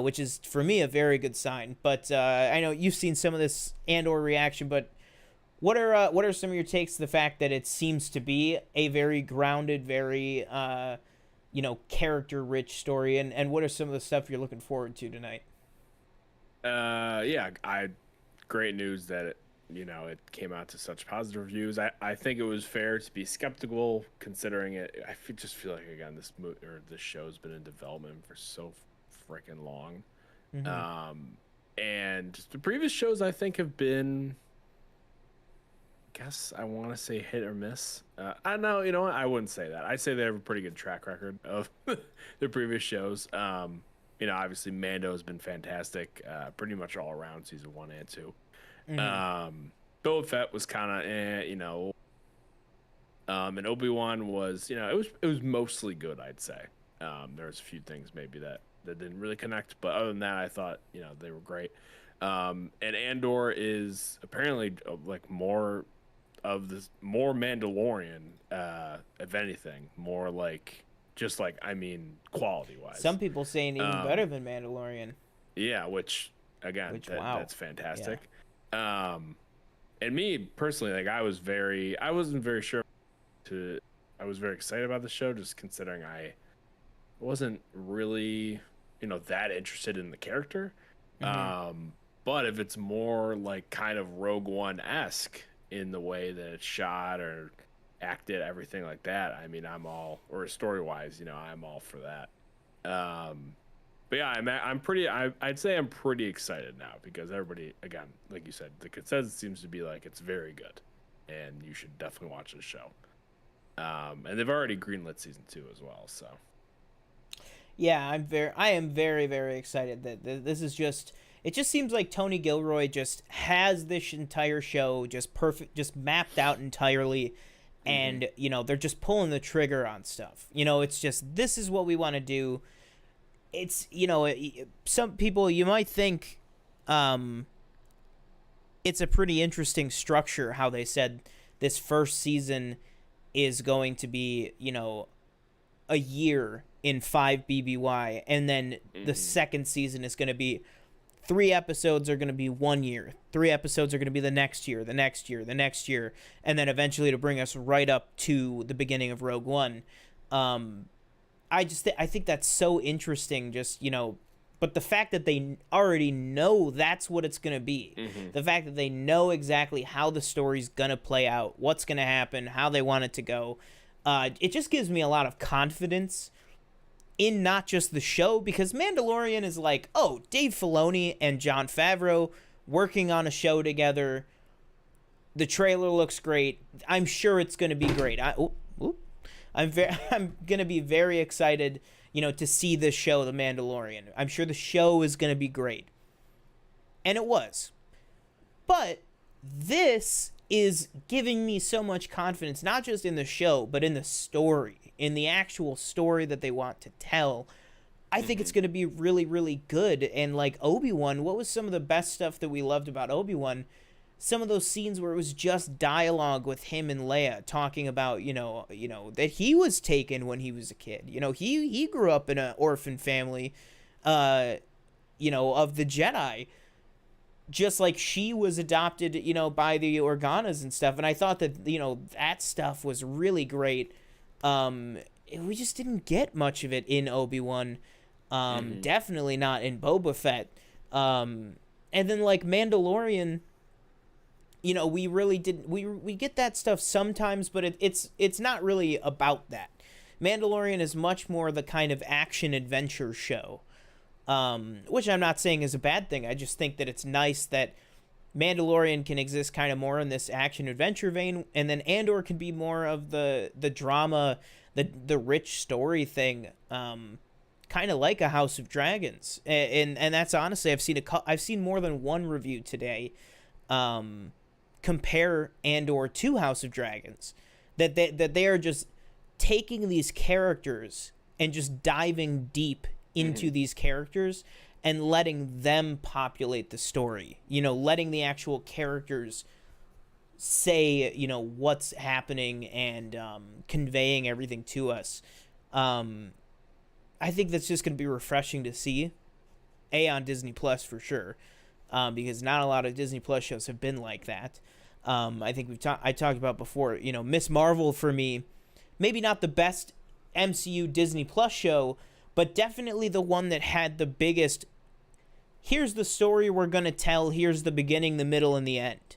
Which is for me a very good sign. But I know you've seen some of this Andor reaction, but what are some of your takes to the fact that it seems to be a very grounded, very character rich story, and what are some of the stuff you're looking forward to tonight? Yeah, great news that it came out to such positive reviews. I think it was fair to be skeptical considering it. Just feel like again this show's been in development for so freaking long. And the previous shows I think have been, guess I want to say hit or miss. I know, you know what, I wouldn't say that. I'd say they have a pretty good track record of their previous shows. Obviously Mando has been fantastic, pretty much all around season 1 and 2. Boba Fett was kind of and Obi-Wan was, it was mostly good, I'd say. There was a few things maybe that didn't really connect, but other than that, I thought they were great. And Andor is apparently like more Mandalorian, if anything, more like just like quality wise. Some people saying even better than Mandalorian. Yeah, which again, wow, that's fantastic. Yeah. And me personally, like I wasn't very sure I was very excited about the show, just considering I wasn't really that interested in the character. But if it's more like kind of Rogue One-esque in the way that it's shot or acted, everything like that, I'm all, or story-wise, I'm all for that. But yeah, I'd say I'm pretty excited now because everybody, again, like you said, the consensus seems to be like it's very good and you should definitely watch the show. And they've already greenlit season 2 as well, so. Yeah, I am very, very excited that this is just. It just seems like Tony Gilroy just has this entire show just perfect, just mapped out entirely, and they're just pulling the trigger on stuff. It's just this is what we want to do. It's some people you might think, it's a pretty interesting structure how they said this first season is going to be a year in 5 BBY, and then the second season is going to be 3 episodes are going to be 1 year, 3 episodes are going to be the next year, the next year, the next year, and then eventually to bring us right up to the beginning of Rogue One. I think that's so interesting, but the fact that they already know that's what it's going to be, the fact that they know exactly how the story's going to play out, what's going to happen, how they want it to go, it just gives me a lot of confidence in not just the show, because Mandalorian is like, oh, Dave Filoni and Jon Favreau working on a show together. The trailer looks great. I'm sure it's going to be great. I'm going to be very excited, to see this show, The Mandalorian. I'm sure the show is going to be great. And it was. But this is giving me so much confidence, not just in the show, but in the story, in the actual story that they want to tell. I think it's going to be really, really good. And like Obi-Wan, what was some of the best stuff that we loved about Obi-Wan? Some of those scenes where it was just dialogue with him and Leia talking about, that he was taken when he was a kid. He grew up in an orphan family, of the Jedi, just like she was adopted, by the Organas and stuff. And I thought that, that stuff was really great. We just didn't get much of it in Obi-Wan. Definitely not in Boba Fett. And then like Mandalorian, we really didn't. We get that stuff sometimes, but it's not really about that. Mandalorian is much more the kind of action adventure show, which I'm not saying is a bad thing. I just think that it's nice that Mandalorian can exist kind of more in this action adventure vein, and then Andor can be more of the drama, the rich story thing, kind kind of like a House of Dragons, and that's honestly I've seen more than one review today, compare Andor to House of Dragons, that they are just taking these characters and just diving deep into these characters and letting them populate the story. Letting the actual characters say, what's happening and conveying everything to us. I think that's just going to be refreshing to see, on Disney Plus for sure, because not a lot of Disney Plus shows have been like that. I think I talked about before, Miss Marvel for me, maybe not the best MCU Disney Plus show, but definitely the one that had the biggest, here's the story we're going to tell, here's the beginning, the middle, and the end.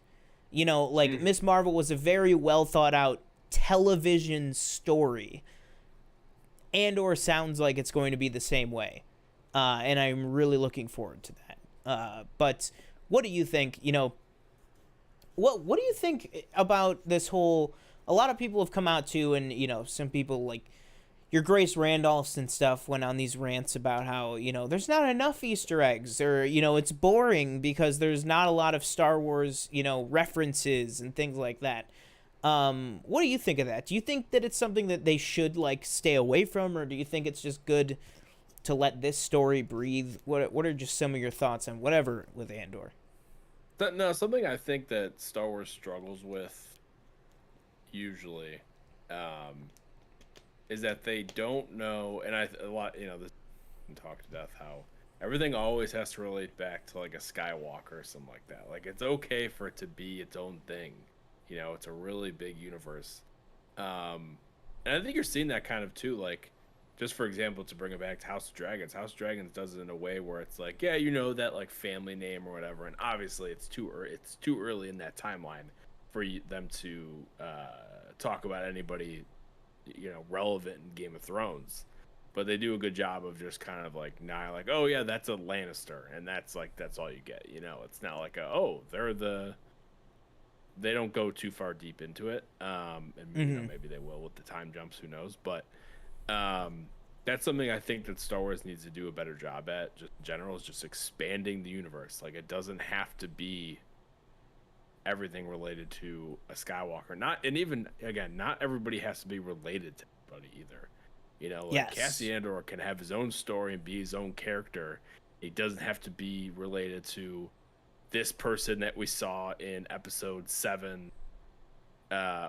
Miss Marvel was a very well thought out television story. Andor sounds like it's going to be the same way. And I'm really looking forward to that. But what do you think? What do you think about this whole, a lot of people have come out to, and, some people like your Grace Randolphs and stuff went on these rants about how, there's not enough Easter eggs, or, it's boring because there's not a lot of Star Wars, references and things like that. What do you think of that? Do you think that it's something that they should stay away from, or do you think it's just good to let this story breathe? What are just some of your thoughts on whatever with Andor? No, something I think that Star Wars struggles with usually, is that they don't know, and a lot, this talk to death, how everything always has to relate back to a Skywalker or something like that. It's okay for it to be its own thing. It's a really big universe. And I think you're seeing that kind of too, just for example, to bring it back to House of Dragons. House of Dragons does it in a way where it's that family name or whatever, and obviously it's too early in that timeline for them to talk about anybody relevant in Game of Thrones. But they do a good job of just kind of oh yeah, that's a Lannister, and that's all you get. It's not they don't go too far deep into it, and maybe they will with the time jumps, who knows. But that's something I think that Star Wars needs to do a better job at, just in general, is just expanding the universe. It doesn't have to be everything related to a Skywalker. Not everybody has to be related to anybody either. Yes. Cassian Andor can have his own story and be his own character. He doesn't have to be related to this person that we saw in episode 7,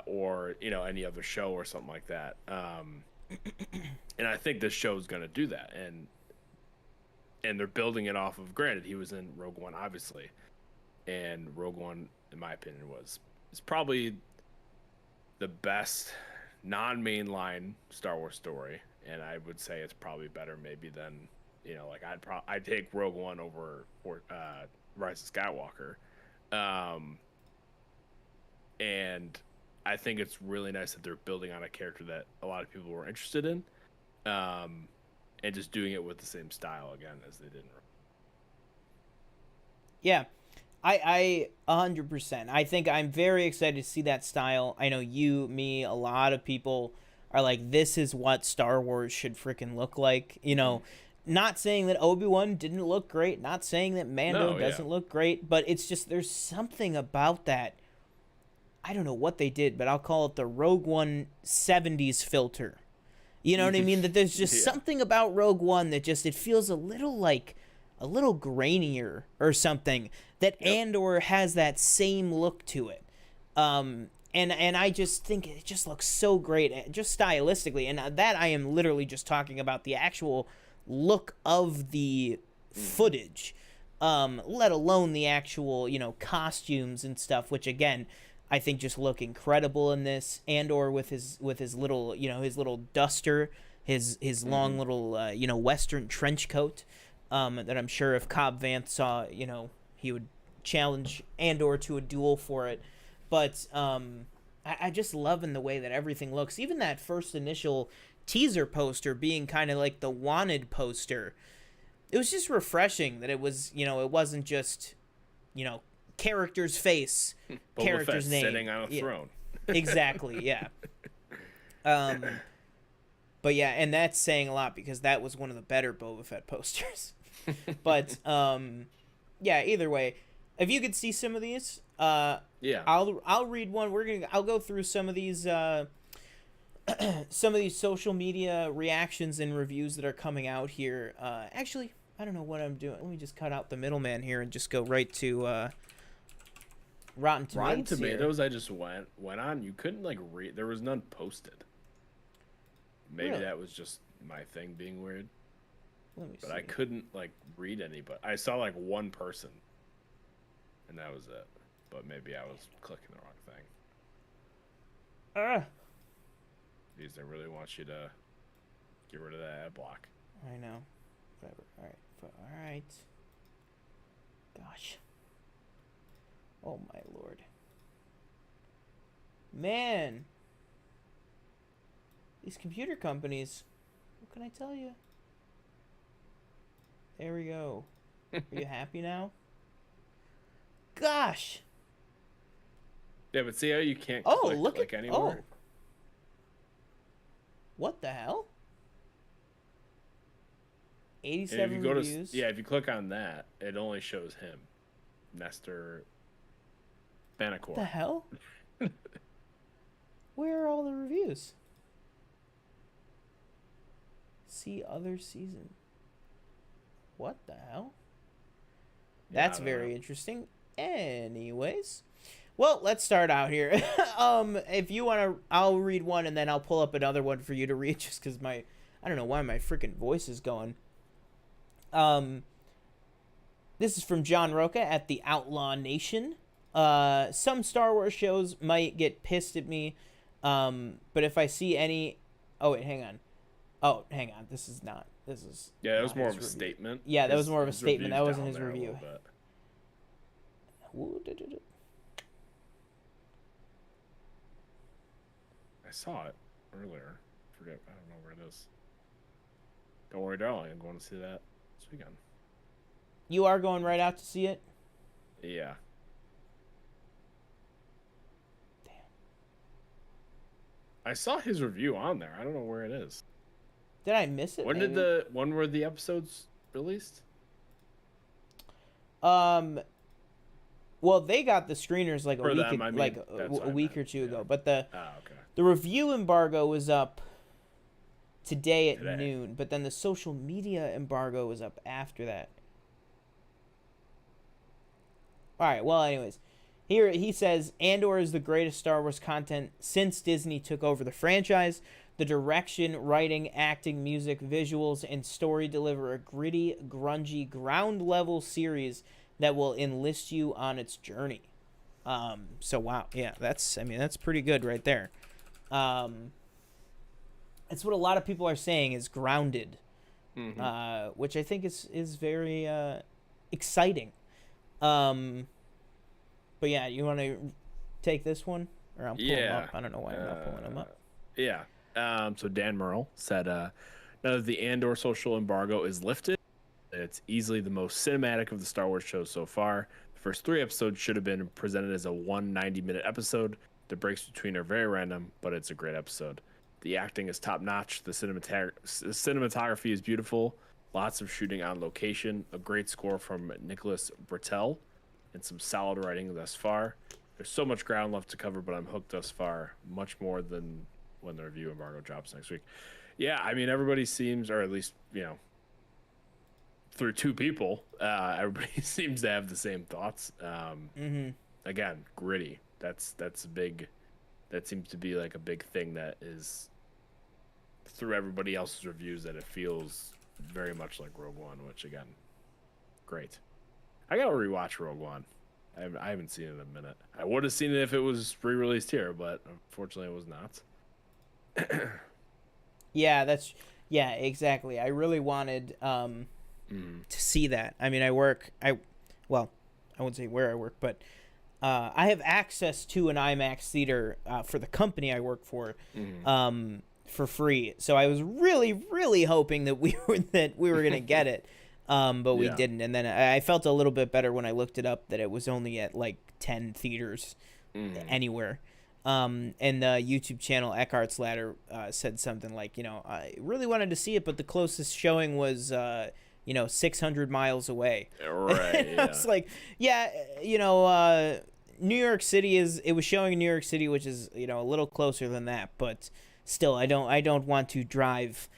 or any other show or something like that. And I think this show is going to do that, and they're building it off of. Granted, he was in Rogue One, obviously, and Rogue One, in my opinion, is probably the best non-mainline Star Wars story, and I would say it's probably better maybe than I'd take Rogue One over Rise of Skywalker, and I think it's really nice that they're building on a character that a lot of people were interested in, and just doing it with the same style again as they did in Rogue. Yeah. I 100%. I think I'm very excited to see that style. I know you, me, a lot of people are like, this is what Star Wars should freaking look like. Not saying that Obi-Wan didn't look great, not saying that Mando doesn't look great, but it's just, there's something about that. I don't know what they did, but I'll call it the Rogue One 70s filter. You know what I mean? That there's just something about Rogue One that just, it feels a little grainier or something, that Andor has that same look to it. And I just think it just looks so great, just stylistically. And that I am literally just talking about the actual look of the footage, let alone the actual, costumes and stuff, which again, I think just look incredible in this. Andor with his little, his little duster, his long little, Western trench coat, that I'm sure if Cobb Vanth saw, he would challenge Andor to a duel for it. But I just love in the way that everything looks. Even that first initial teaser poster being kind of like the wanted poster. It was just refreshing that it was, it wasn't just, character's face, character's Fett name. Sitting on a throne. Exactly, yeah. But yeah, and that's saying a lot because that was one of the better Boba Fett posters. But yeah, either way, if you could see some of these, Yeah. I'll read one. I'll go through some of these social media reactions and reviews that are coming out here. Actually, I don't know what I'm doing. Let me just cut out the middleman here and just go right to Rotten Tomatoes. Rotten Tomatoes, I just went on. You couldn't like read. There was none posted. Maybe Really? that was just my thing being weird. Let me But see. I couldn't like read anybody. I saw like one person, and that was it. But maybe I was clicking the wrong thing. Because they really want you to get rid of that ad block. I know. Whatever. All right. Gosh. Oh my lord. Man. These computer companies. What can I tell you? There we go. Are you happy now? Gosh. Yeah, but see how you can't Oh, click look like at anywhere? oh. What the hell? 87 And if you go reviews. if you click on that, it only shows him. Nestor Banacor. What the hell? Where are all the reviews? See other season. What the hell? Yeah, That's I don't very know. interesting. Anyways, well, let's start out here. If you want to, I'll read one and then I'll pull up another one for you to read, just because I don't know why my freaking voice is going. This is from John Roca at the Outlaw Nation. Some Star Wars shows might get pissed at me, but if I see any, oh wait, hang on. Oh, hang on. This is not. This is. Yeah, that was not more his of a review. statement. Yeah, that was more of a His statement. That review's wasn't down his there a review. little bit. I saw it earlier. I don't know where it is. Don't worry, darling. I'm going to see that this weekend. You are going right out to see it? Yeah. Damn. I saw his review on there. I don't know where it is. Did I miss it? Maybe? When were the episodes released? Well, they got the screeners like For a week, them, I mean, like that's what a I week meant, or two yeah. ago. But the Okay. the review embargo was up today at Today. noon. But then the social media embargo was up after that. All right. Well, anyways, here he says Andor is the greatest Star Wars content since Disney took over the franchise. The direction, writing, acting, music, visuals, and story deliver a gritty, grungy, ground-level series that will enlist you on its journey. So wow, yeah, that's pretty good right there. It's what a lot of people are saying is grounded, which I think is very exciting. But yeah, you want to take this one, or I'm pulling them up. I don't know why I'm not pulling them up. Yeah. So Dan Merle said, now that the Andor social embargo is lifted, it's easily the most cinematic of the Star Wars shows so far. The first 3 episodes should have been presented as a 190-minute episode. The breaks between are very random, but it's a great episode. The acting is top-notch. The cinematography is beautiful. Lots of shooting on location. A great score from Nicholas Britell, and some solid writing thus far. There's so much ground left to cover, but I'm hooked thus far. Much more than when the review embargo drops next week. Yeah, I mean, everybody seems, or at least, through 2 people, everybody seems to have the same thoughts. Again, gritty. That's big. That seems to be like a big thing that is through everybody else's reviews, that it feels very much like Rogue One, which again, great. I gotta rewatch Rogue One. I haven't seen it in a minute. I would have seen it if it was re-released here, but unfortunately it was not. Yeah, exactly. I really wanted to see that. I mean, I wouldn't say where I work, but I have access to an IMAX theater for the company I work for free. So I was really, really hoping that we were gonna get it, but we didn't. And then I felt a little bit better when I looked it up that it was only at like 10 theaters anywhere. And the YouTube channel Eckhart's Ladder said something like, I really wanted to see it, but the closest showing was 600 miles away. Right. I was like, New York City it was showing in New York City, which is a little closer than that, but still, I don't want to drive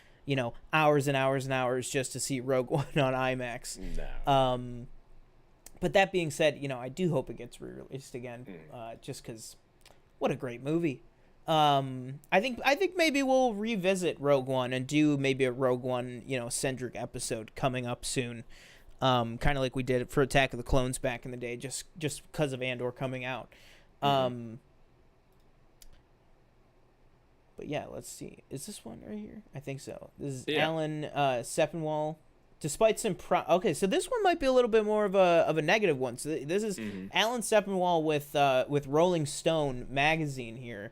hours and hours and hours just to see Rogue One on IMAX. No. But that being said, I do hope it gets re-released again, just because what a great movie. I think maybe we'll revisit Rogue One and do maybe a Rogue One centric episode coming up soon. Kind of like we did for Attack of the Clones back in the day, just because of Andor coming out. But yeah, let's see. Is this one right here? I think so. This is Alan Sepinwall. Despite some okay, so this one might be a little bit more of a negative one. So this is Alan Sepinwall with Rolling Stone magazine here.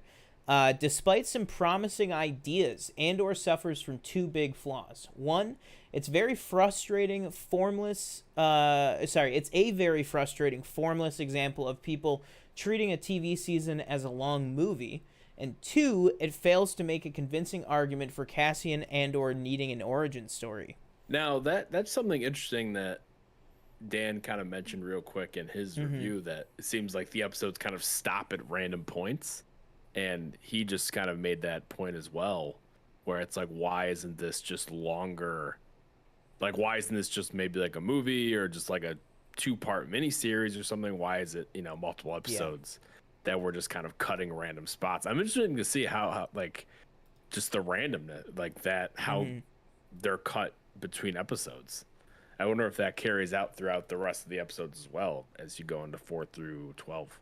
Despite some promising ideas, Andor suffers from two big flaws. One, it's very frustrating, formless. It's a very frustrating, formless example of people treating a TV season as a long movie. And two, it fails to make a convincing argument for Cassian Andor needing an origin story. Now, that's something interesting that Dan kind of mentioned real quick in his review, that it seems like the episodes kind of stop at random points. And he just kind of made that point as well, where it's like, why isn't this just longer? Like, why isn't this just maybe like a movie or just like a 2-part miniseries or something? Why is it, multiple episodes that we're just kind of cutting random spots? I'm interested to see how like, just the randomness, like that, how they're cut between episodes. I wonder if that carries out throughout the rest of the episodes as well as you go into 4 through 12.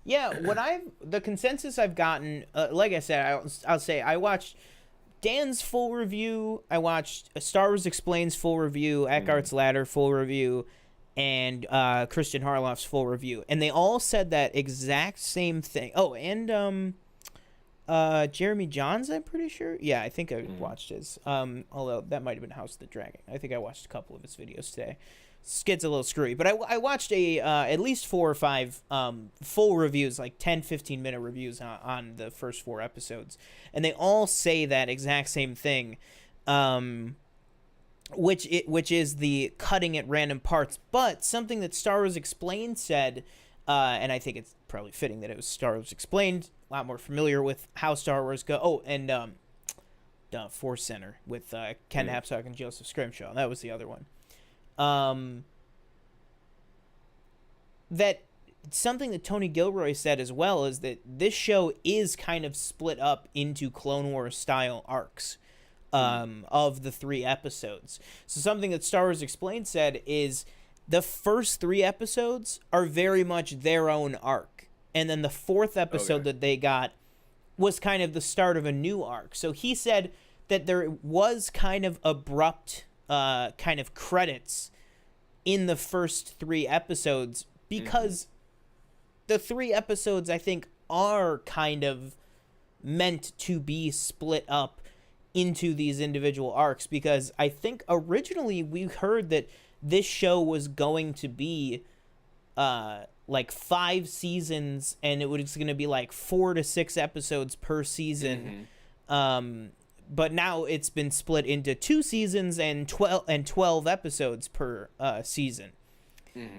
Yeah, the consensus I've gotten, like I said, I'll say I watched Dan's full review, I watched Star Wars Explain's full review, Eckhart's Ladder full review, and Christian Harloff's full review, and they all said that exact same thing. Oh, and Jeremy Johns, I'm pretty sure. Yeah, I think I watched his. Although that might have been House of the Dragon. I think I watched a couple of his videos today. Skid's a little screwy, but I watched at least 4 or 5 full reviews, like 10-15 minute reviews on the first 4 episodes, and they all say that exact same thing, which is the cutting at random parts. But something that Star Wars Explained said, and I think it's probably fitting that it was Star Wars Explained, a lot more familiar with how Star Wars go. Oh, and Force Center with Ken Hapsok and Joseph Scrimshaw. That was the other one. That something that Tony Gilroy said as well is that this show is kind of split up into Clone Wars style arcs of the 3 episodes. So something that Star Wars Explained said is the first 3 episodes are very much their own arc, and then the 4th episode that they got was kind of the start of a new arc. So he said that there was kind of abrupt kind of credits in the first 3 episodes because the 3 episodes, I think, are kind of meant to be split up into these individual arcs, because I think originally we heard that this show was going to be like 5 seasons, and it was going to be like 4 to 6 episodes per season. But now it's been split into 2 seasons and 12 episodes per season.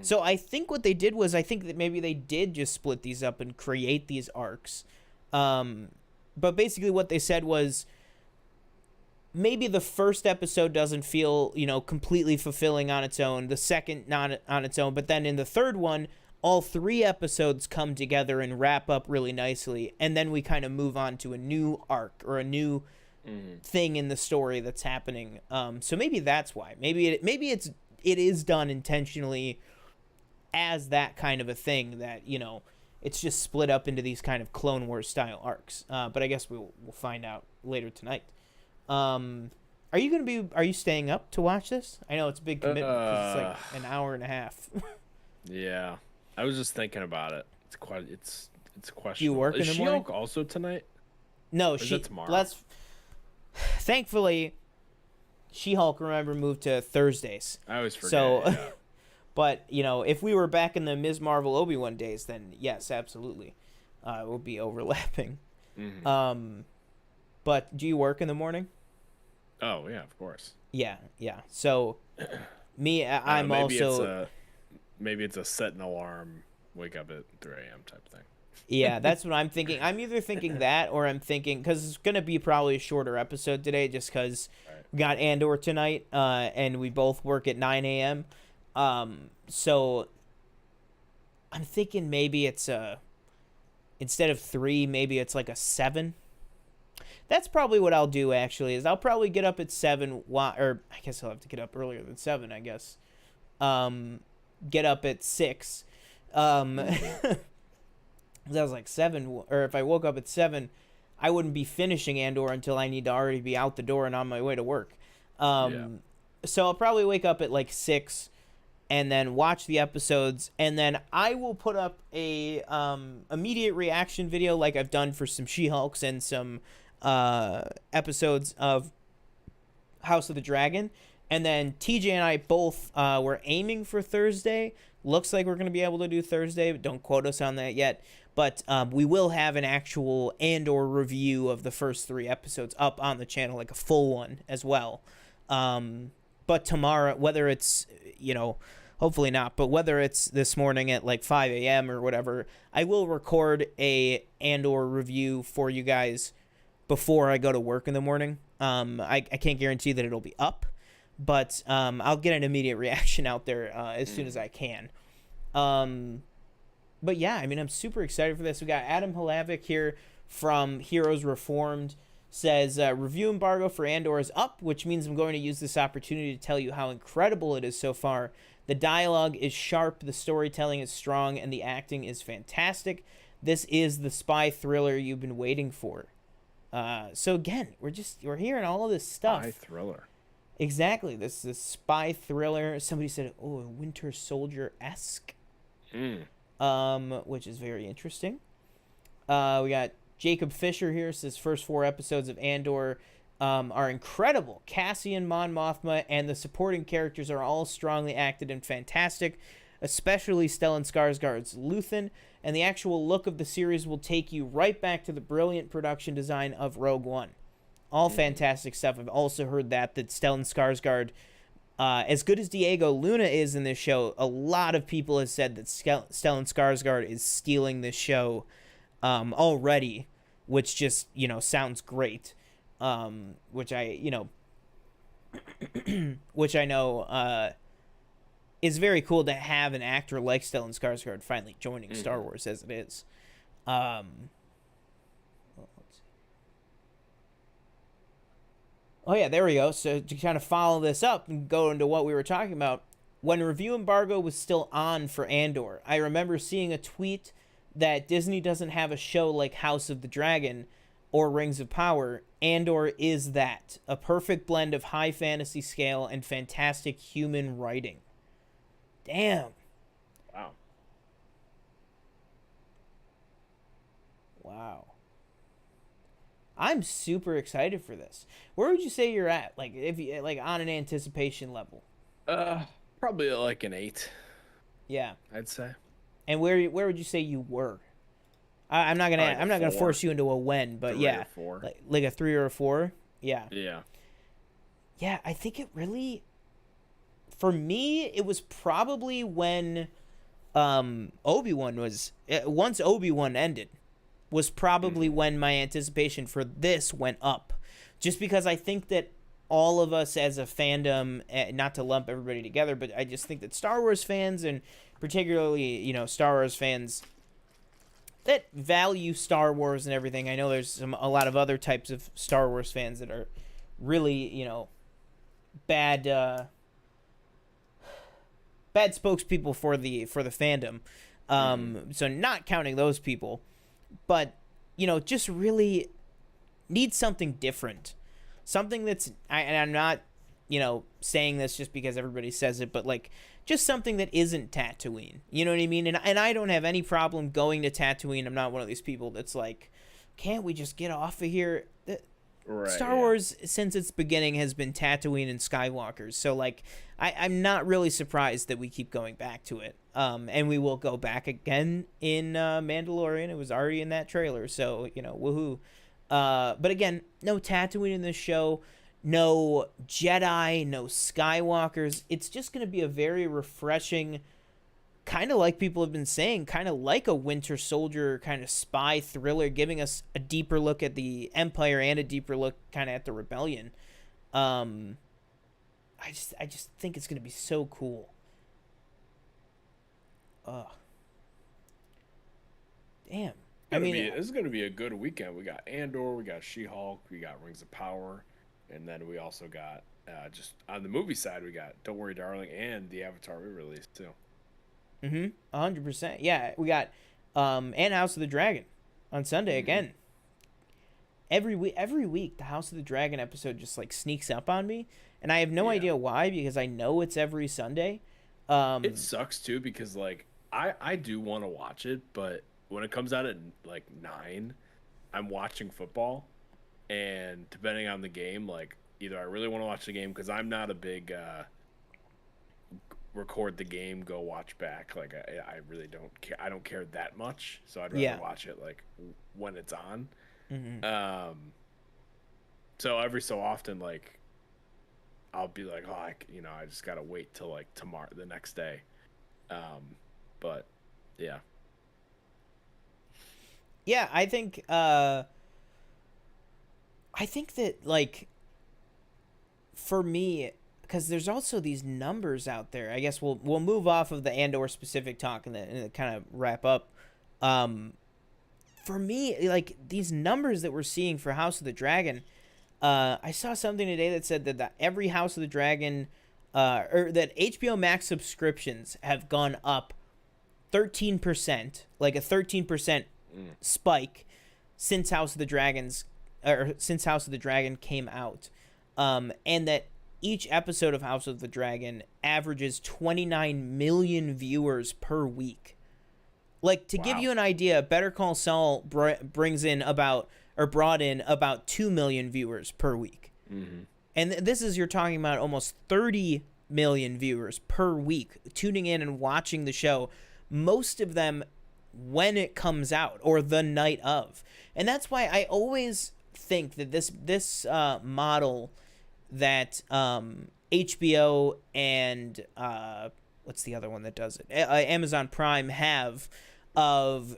So I think what they did was, I think that maybe they did just split these up and create these arcs. But basically what they said was, maybe the first episode doesn't feel, completely fulfilling on its own. The second not on its own. But then in the third one, all 3 episodes come together and wrap up really nicely. And then we kind of move on to a new arc or a new thing in the story that's happening. So maybe that's why. Maybe it is done intentionally as that kind of a thing, that it's just split up into these kind of Clone Wars style arcs. But I guess we'll find out later tonight. Are you staying up to watch this? I know it's a big commitment because it's like an hour and a half. Yeah, I was just thinking about it. It's a question. You working Is in the morning? She-Hulk also tonight? No, tomorrow. Thankfully, She-Hulk, remember, moved to Thursdays. I always forget. So, but if we were back in the Ms. Marvel Obi-Wan days, then yes, absolutely. will be overlapping. Mm-hmm. But do you work in the morning? Oh yeah, of course. Yeah, yeah. So me, I'm maybe also maybe it's a set an alarm, wake up at 3 a.m. type thing. yeah. That's what I'm thinking. I'm either thinking that or I'm thinking because it's gonna be probably a shorter episode today, just because Right. we got Andor tonight, and we both work at 9 a.m. So I'm thinking maybe it's a instead of 3, maybe it's like a 7. That's probably what I'll do. Actually, is I'll probably get up at 7. Or I guess I'll have to get up earlier than 7. I guess. Get up at 6. That was like 7. Or if I woke up at 7, I wouldn't be finishing Andor until I need to already be out the door and on my way to work. Yeah. So I'll probably wake up at like 6 and then watch the episodes, and then I will put up a immediate reaction video like I've done for some She-Hulks and some episodes of House of the Dragon. And then TJ and I both were aiming for Thursday. Looks like we're going to be able to do Thursday, but don't quote us on that yet. But we will have an actual Andor review of the first 3 episodes up on the channel, like a full one as well. But tomorrow, whether it's, hopefully not, but whether it's this morning at like 5 a.m. or whatever, I will record a Andor review for you guys before I go to work in the morning. I can't guarantee that it'll be up, but I'll get an immediate reaction out there as soon as I can. But yeah, I mean, I'm super excited for this. We got Adam Halavic here from Heroes Reformed. Says, review embargo for Andor is up, which means I'm going to use this opportunity to tell you how incredible it is so far. The dialogue is sharp, the storytelling is strong, and the acting is fantastic. This is the spy thriller you've been waiting for. So again, we're hearing all of this stuff. Spy thriller. Exactly. This is a spy thriller. Somebody said, a Winter Soldier-esque. Which is very interesting. We got Jacob Fisher here. Says first 4 episodes of Andor are incredible. Cassian, Mon Mothma, and the supporting characters are all strongly acted and fantastic, especially Stellan Skarsgård's Luthen, and the actual look of the series will take you right back to the brilliant production design of Rogue One. All fantastic stuff. I've also heard that Stellan Skarsgård, as good as Diego Luna is in this show, a lot of people have said that Stellan Skarsgård is stealing this show already, which just, sounds great. Which I know is very cool to have an actor like Stellan Skarsgård finally joining Star Wars as it is. Let's see. Oh yeah, there we go. So to kind of follow this up and go into what we were talking about, when review embargo was still on for Andor, I remember seeing a tweet that Disney doesn't have a show like House of the Dragon or Rings of Power. Andor is that. A perfect blend of high fantasy scale and fantastic human writing. Damn. Wow. I'm super excited for this. Where would you say you're at? Like, if you on an anticipation level? Probably like an 8. Yeah. I'd say. And where would you say you were? I'm not gonna force you into a when, but 3 or 4. like a 3 or a 4. Yeah. Yeah. Yeah, I think it really, for me, it was probably when Obi-Wan was, once Obi-Wan ended, was probably when my anticipation for this went up. Just because I think that all of us as a fandom, not to lump everybody together, but I just think that Star Wars fans, and particularly, Star Wars fans that value Star Wars and everything. I know there's a lot of other types of Star Wars fans that are really, bad spokespeople for the fandom. So not counting those people, but just really need something different, something that's and I'm not saying this just because everybody says it, but like just something that isn't Tatooine. You know what I mean? And I don't have any problem going to Tatooine. I'm not one of these people that's like, can't we just get off of here? Right. Star Wars since its beginning has been Tatooine and Skywalkers. So like I'm not really surprised that we keep going back to it. And we will go back again in Mandalorian. It was already in that trailer, so woohoo. But again, no Tatooine in this show, no Jedi, no Skywalkers. It's just going to be a very refreshing, kind of like people have been saying, kind of like a Winter Soldier kind of spy thriller, giving us a deeper look at the Empire and a deeper look kind of at the Rebellion. I just think it's going to be so cool. Damn. This is going to be a good weekend. We got Andor, we got She-Hulk, we got Rings of Power, and then we also got, just on the movie side, we got Don't Worry Darling and the Avatar re-release too. 100%. Yeah, we got and House of the Dragon on Sunday again. Every week the House of the Dragon episode just like sneaks up on me, and I have no idea why, because I know it's every Sunday. It sucks too, because like I do want to watch it, but when it comes out at like 9, I'm watching football, and depending on the game, like either I really want to watch the game because I'm not a big record the game, go watch back. Like I really don't care. I don't care that much, so I'd rather watch it like when it's on. So every so often, like I'll be like, I just gotta wait till like tomorrow, the next day. But yeah. Yeah, I think that like for me, because there's also these numbers out there. I guess we'll move off of the Andor specific talk and then kind of wrap up. For me, like these numbers that we're seeing for House of the Dragon, I saw something today that said that every House of the Dragon, or that HBO Max subscriptions have gone up 13%, like a 13% spike since House of the Dragon came out, and that each episode of House of the Dragon averages 29 million viewers per week. Like, to give you an idea, Better Call Saul brought in about 2 million viewers per week. And this is, you're talking about almost 30 million viewers per week tuning in and watching the show, most of them when it comes out or the night of. And that's why I always think that this model that HBO and what's the other one that does it? Amazon Prime have of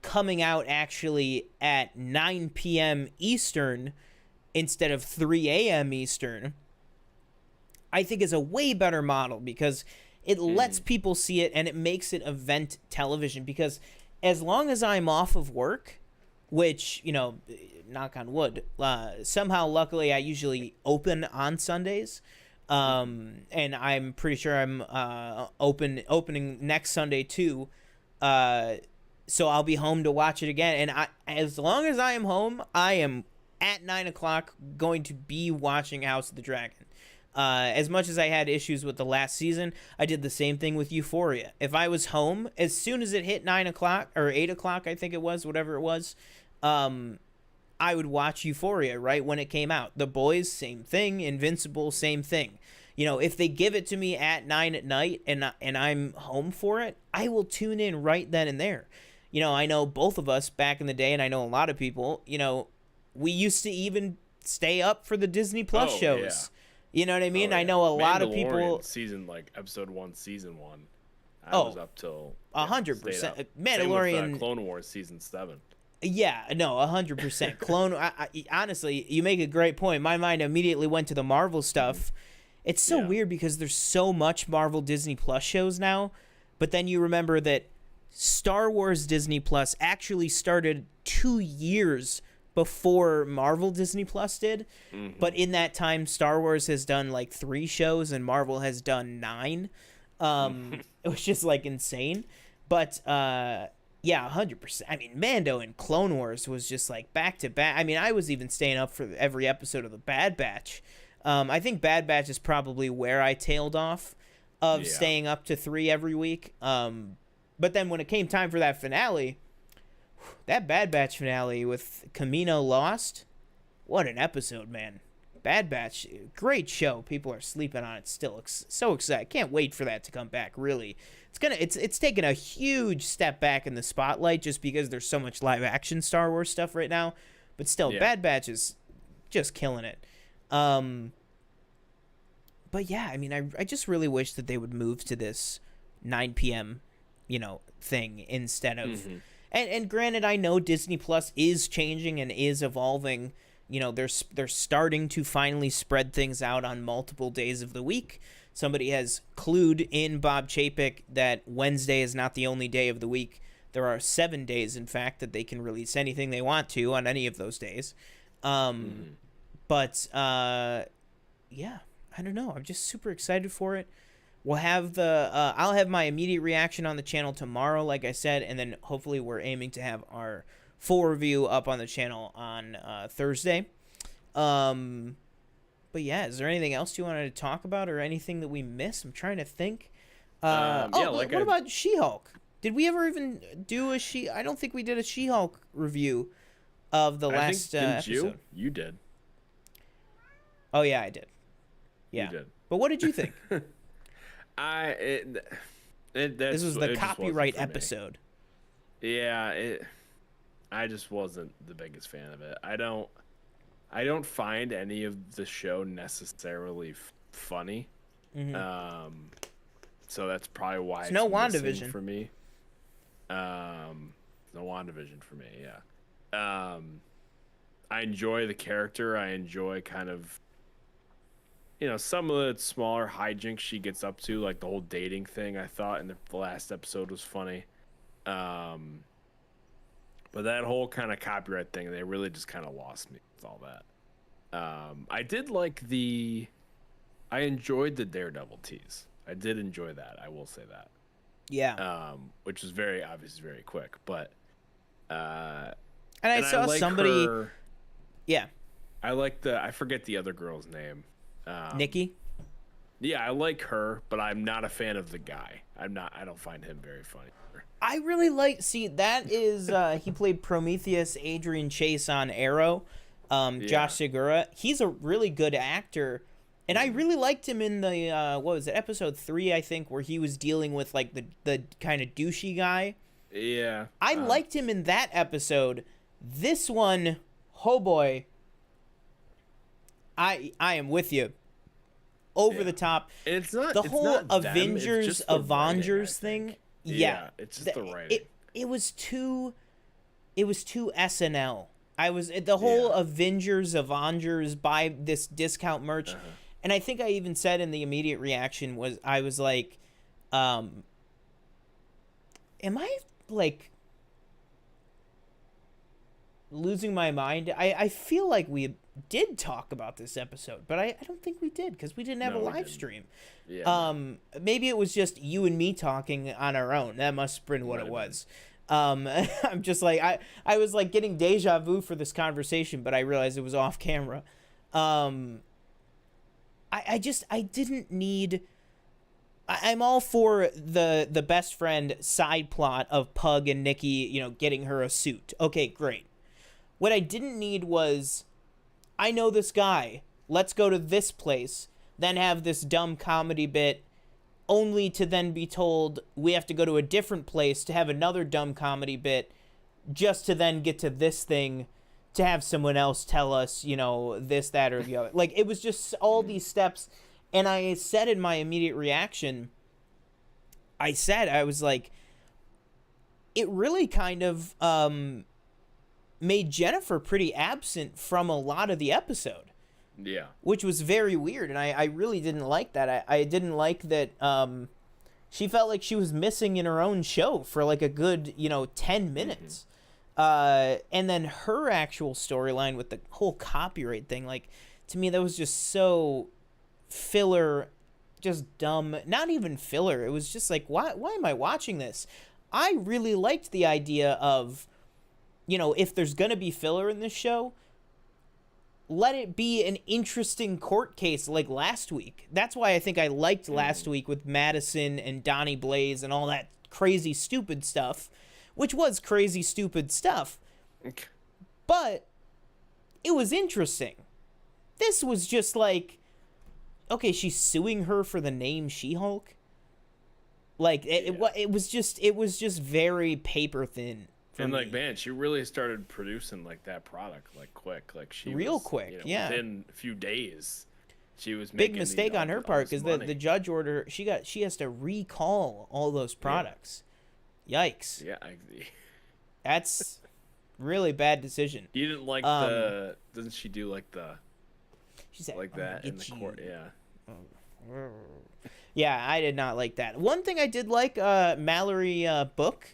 coming out actually at 9 p.m. Eastern instead of 3 a.m. Eastern, I think is a way better model, because it lets people see it and it makes it event television. Because as long as I'm off of work, which, knock on wood, somehow luckily I usually open on Sundays, and I'm pretty sure I'm opening next Sunday too, so I'll be home to watch it again. And as long as I am home, I am at 9 o'clock going to be watching House of the Dragon. As much as I had issues with the last season, I did the same thing with Euphoria. If I was home, as soon as it hit 9 o'clock or 8 o'clock, I think it was, whatever it was, I would watch Euphoria right when it came out. The Boys, same thing. Invincible, same thing. If they give it to me at 9 at night and I'm home for it, I will tune in right then and there. I know both of us back in the day, and I know a lot of people, we used to even stay up for the Disney Plus shows. Yeah. You know what I mean? I know a lot of people. Season episode 1, season 1. I was up till 100%. Mandalorian. Same with, Clone Wars season 7. Yeah, no, 100%. Clone. Honestly, you make a great point. My mind immediately went to the Marvel stuff. It's so weird because there's so much Marvel Disney Plus shows now, but then you remember that Star Wars Disney Plus actually started 2 years before Marvel Disney Plus did. But in that time, Star Wars has done like 3 shows and Marvel has done 9. It was just like insane. But yeah, 100%. I mean, Mando and Clone Wars was just like back to back. I mean, I was even staying up for every episode of the Bad Batch. I think Bad Batch is probably where I tailed off of staying up to 3 every week. But then when it came time for that finale, that Bad Batch finale with Kamino Lost, what an episode, man. Bad Batch, great show. People are sleeping on it still. So excited. Can't wait for that to come back, really. It's taken a huge step back in the spotlight just because there's so much live action Star Wars stuff right now. But still, Yeah. Bad Batch is just killing it. But yeah, I mean, I just really wish that they would move to this 9 p.m., thing instead of... Mm-hmm. And granted, I know Disney Plus is changing and is evolving. They're starting to finally spread things out on multiple days of the week. Somebody has clued in Bob Chapek that Wednesday is not the only day of the week. There are 7 days, in fact, that they can release anything they want to on any of those days. But yeah, I don't know. I'm just super excited for it. We'll have I'll have my immediate reaction on the channel tomorrow, like I said, and then hopefully we're aiming to have our full review up on the channel on Thursday. But yeah, is there anything else you wanted to talk about or anything that we missed? I'm trying to think. What about She-Hulk? Did we ever even do I don't think we did a She-Hulk review of the last episode. You did. Oh yeah, I did. Yeah. You did. But what did you think? This was the copyright episode. Yeah, I just wasn't the biggest fan of it. I don't find any of the show necessarily funny. Mm-hmm. So that's probably why it's no missing WandaVision for me. No WandaVision for me, yeah. I enjoy the character. I enjoy kind of, some of the smaller hijinks she gets up to, like the whole dating thing. I thought in the last episode was funny. But that whole kind of copyright thing, they really just kind of lost me with all that. I enjoyed the Daredevil tease. I did enjoy that. I will say that. Yeah. Which was obviously very quick, but and I saw somebody. Yeah. I forget the other girl's name. Nikki. Yeah, I like her, but I'm not a fan of the guy. I don't find him very funny. I really see that is he played Prometheus, Adrian Chase on Arrow. Josh Segura. He's a really good actor. And I really liked him in the what was it, episode 3, I think, where he was dealing with like the kind of douchey guy. Yeah. I liked him in that episode. This one, oh boy. I am with you. Over the top. And it's not the it's whole not them, Avengers it's just the Avengers writing, thing. Yeah, it's just the writing. It was too SNL. The whole Avengers buy this discount merch. And I think I even said in the immediate reaction I was like, am I like losing my mind? I feel like we did talk about this episode, but I don't think we did because we didn't have a live stream. Yeah. Maybe it was just you and me talking on our own. That must have been what it was. I'm just like I was like getting deja vu for this conversation, but I realized it was off camera. I didn't need. I'm all for the best friend side plot of Pug and Nikki, getting her a suit. Okay, great. What I didn't need was, I know this guy. Let's go to this place. Then have this dumb comedy bit, only to then be told we have to go to a different place to have another dumb comedy bit, just to then get to this thing, to have someone else tell us, this, that, or the other. Like, it was just all these steps. And I said in my immediate reaction, I was like, it really kind of made Jennifer pretty absent from a lot of the episode. Yeah. Which was very weird, and I really didn't like that. I didn't like that she felt like she was missing in her own show for like a good, 10 minutes. And then her actual storyline with the whole copyright thing, like, to me, that was just so filler, just dumb. Not even filler. It was just like, why am I watching this? I really liked the idea of, if there's going to be filler in this show, let it be an interesting court case like last week. That's why I think I liked last week with Madison and Donnie Blaze and all that crazy, stupid stuff, which was crazy, stupid stuff. But it was interesting. This was just like, okay, she's suing her for the name She-Hulk. Like it was just very paper thin. And like, man, she really started producing like that product like quick, like she real was, quick, yeah. Within a few days, she was big making, mistake on her part because the judge order she has to recall all those products. Yeah. Yikes! Yeah, that's really bad decision. You didn't like the? Doesn't she do like the? She said like that in the court, yeah. Yeah, I did not like that. One thing I did like, Mallory Book.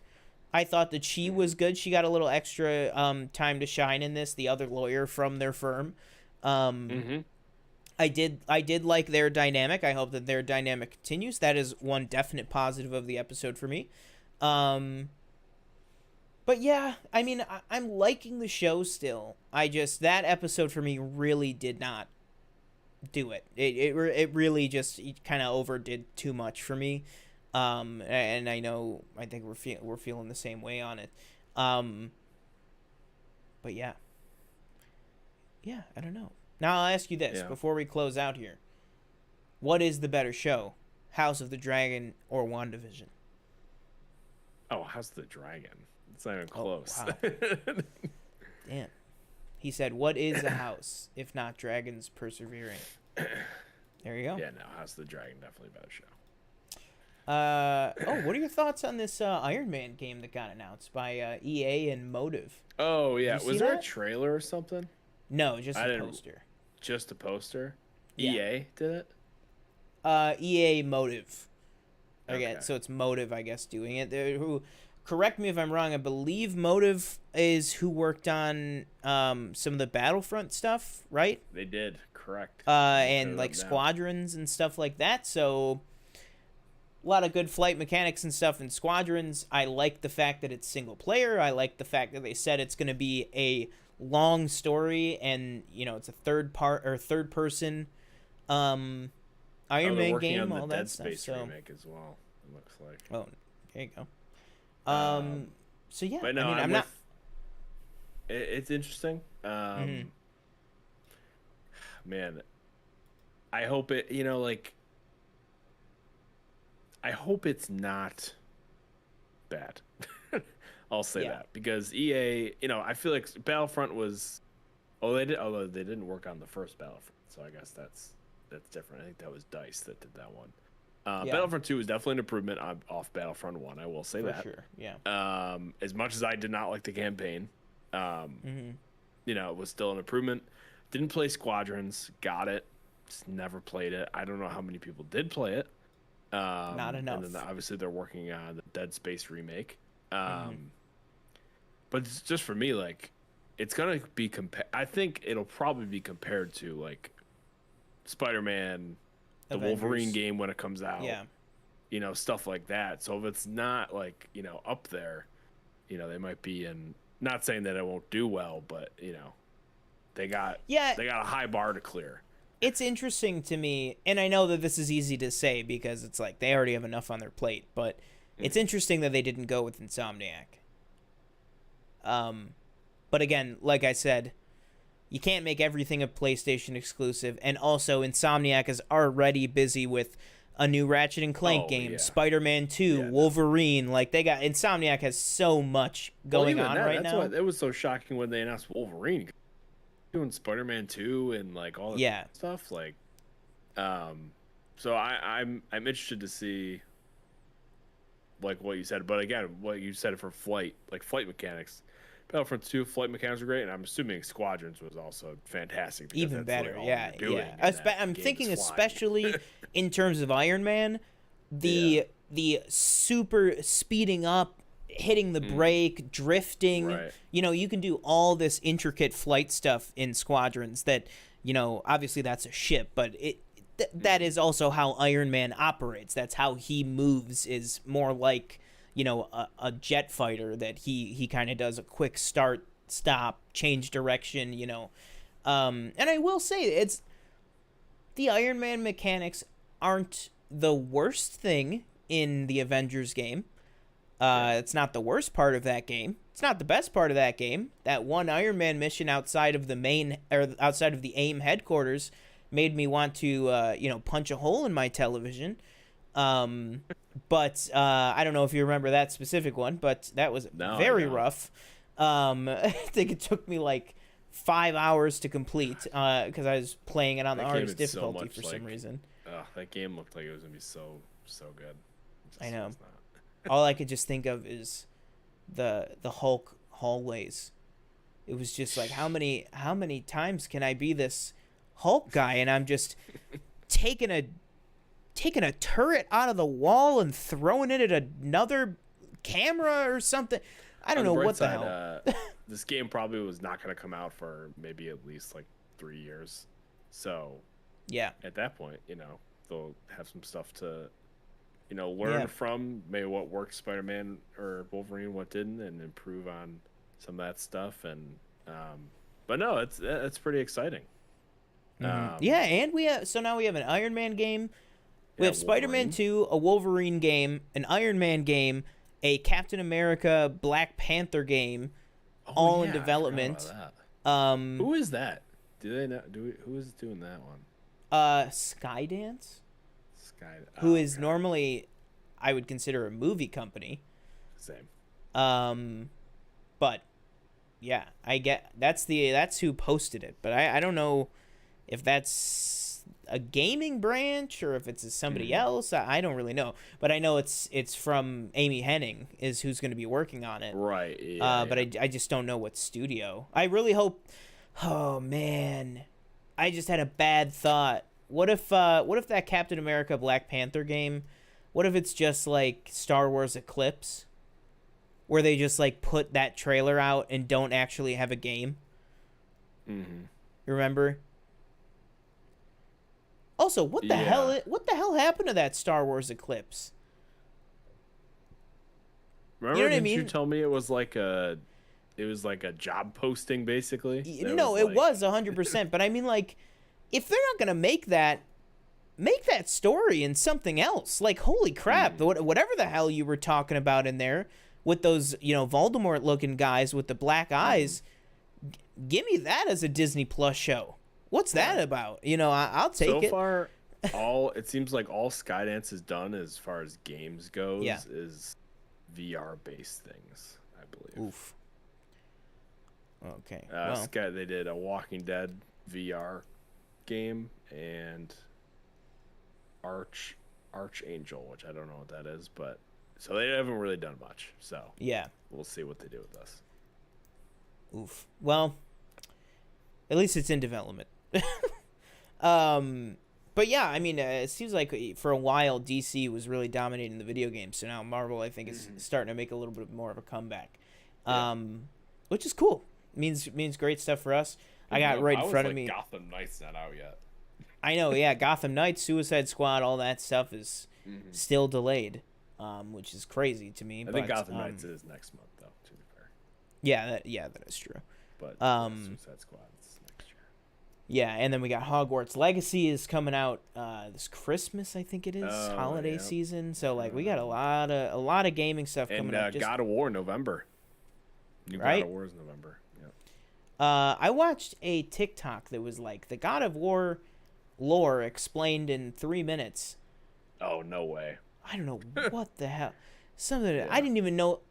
I thought that she was good. She got a little extra time to shine in this. The other lawyer from their firm. I did like their dynamic. I hope that their dynamic continues. That is one definite positive of the episode for me. But yeah, I mean, I'm liking the show still. That episode for me really did not do it. It really just kind of overdid too much for me. And I think we're feeling the same way on it. But yeah, I don't know. Now I'll ask you this before we close out here. What is the better show, House of the Dragon or WandaVision? Oh, House of the Dragon. It's not even close. Oh, wow. Damn. He said, what is a house, if not dragons persevering? There you go. Yeah, no, House of the Dragon, definitely a better show. What are your thoughts on this Iron Man game that got announced by EA and Motive? Oh, yeah. Was there a trailer or something? No, just a poster. Just a poster? Yeah. EA did it? EA Motive. Okay. So it's Motive, I guess, doing it. Correct me if I'm wrong, I believe Motive is who worked on some of the Battlefront stuff, right? They did, correct. And like Squadrons and stuff like that, so a lot of good flight mechanics and stuff in Squadrons. I like the fact that it's single player. I like the fact that they said it's going to be a long story and, it's a third person Iron Man game, all that stuff. Dead Space remake as well, it looks like. Oh, there you go. So yeah, but no, I'm not. It's interesting. Man, I hope it. I hope it's not bad. I'll say that because EA. I feel like Battlefront was. Although they didn't work on the first Battlefront, so I guess that's different. I think that was DICE that did that one. Battlefront 2 was definitely an improvement off Battlefront 1. I will say that. For sure, yeah. As much as I did not like the campaign, it was still an improvement. Didn't play Squadrons. Got it. Just never played it. I don't know how many people did play it. Not enough. And then obviously they're working on the Dead Space remake. But it's just for me, like, it's going to be I think it'll probably be compared to, like, Spider-Man, the Avengers. Wolverine game when it comes out. Yeah. Stuff like that. So if it's not, like, up there, they might be in... Not saying that it won't do well, but, they got a high bar to clear. It's interesting to me, and I know that this is easy to say because it's like they already have enough on their plate, but it's interesting that they didn't go with Insomniac. But again, like I said, you can't make everything a PlayStation exclusive, and also Insomniac is already busy with a new Ratchet and Clank game, Spider-Man 2, Wolverine. Like, Insomniac has so much going on right now. That's why it was so shocking when they announced Wolverine. Doing Spider-Man 2 and like all that stuff, like, so I'm interested to see like what you said, but again, what you said for flight mechanics. Battlefront 2 flight mechanics are great, and I'm assuming Squadrons was also fantastic. Even better, I'm thinking especially in terms of Iron Man, the super speeding up, hitting the brake, drifting. Right. You can do all this intricate flight stuff in Squadrons that, obviously that's a ship, but that is also how Iron Man operates. That's how he moves, is more like, a jet fighter that he kind of does a quick start, stop, change direction, and I will say the Iron Man mechanics aren't the worst thing in the Avengers game. It's not the worst part of that game. It's not the best part of that game. That one Iron Man mission outside of the AIM headquarters made me want to punch a hole in my television. But I don't know if you remember that specific one, but that was very rough. I think it took me like 5 hours to complete because I was playing it on the hardest difficulty for some reason. That game looked like it was gonna be so good. I know. All I could just think of is the Hulk hallways. It was just like, how many times can I be this Hulk guy, and I'm just taking a turret out of the wall and throwing it at another camera or something. I don't know what the hell. This game probably was not going to come out for maybe at least like 3 years. So yeah, at that point, they'll have some stuff to, learn from maybe what worked Spider-Man or Wolverine, what didn't, and improve on some of that stuff. And but no, it's pretty exciting. And now we have an Iron Man game. We have Spider-Man 2, a Wolverine game, an Iron Man game, a Captain America Black Panther game, all in development. Who is that? Do they know? Who is doing that one? Skydance. Who is normally, I would consider, a movie company. Same. But yeah, I get that's who posted it, but I don't know if that's a gaming branch or if it's somebody else. I don't really know, but I know it's from Amy Hennig is who's going to be working on it. Right. But I just don't know what studio. I really hope. Oh man, I just had a bad thought. What if that Captain America Black Panther game, what if it's just like Star Wars Eclipse, where they just like put that trailer out and don't actually have a game? Mm-hmm. You remember? Also, what the hell happened to that Star Wars Eclipse? Remember, you know what I mean? You tell me it was like a job posting, basically. No, it was 100%. But I mean, like, if they're not gonna make that story in something else. Like, holy crap! Whatever the hell you were talking about in there with those, Voldemort-looking guys with the black eyes, give me that as a Disney Plus show. What's that about? I'll take it. So far, it seems like all Skydance has done as far as games goes is VR-based things, I believe. Oof. Okay. They did a Walking Dead VR game and Archangel, which I don't know what that is, but so they haven't really done much. So yeah, we'll see what they do with us. Oof. Well, at least it's in development. But yeah, I mean, it seems like for a while DC was really dominating the video games. So now Marvel, I think, is starting to make a little bit more of a comeback, which is cool. Means great stuff for us. I got right in front of me. Gotham Knights not out yet. I know, yeah. Gotham Knights, Suicide Squad, all that stuff is still delayed, which is crazy to me. I think Gotham Knights is next month, though. To be fair. Yeah, that is true. But Suicide Squad is next year. Yeah, and then we got Hogwarts Legacy is coming out this Christmas, I think it is, holiday season. So like we got a lot of gaming stuff coming up. And God of War November. New right? God of War is November. I watched a TikTok that was like the God of War lore explained in 3 minutes. Oh, no way. I don't know what the hell. I didn't even know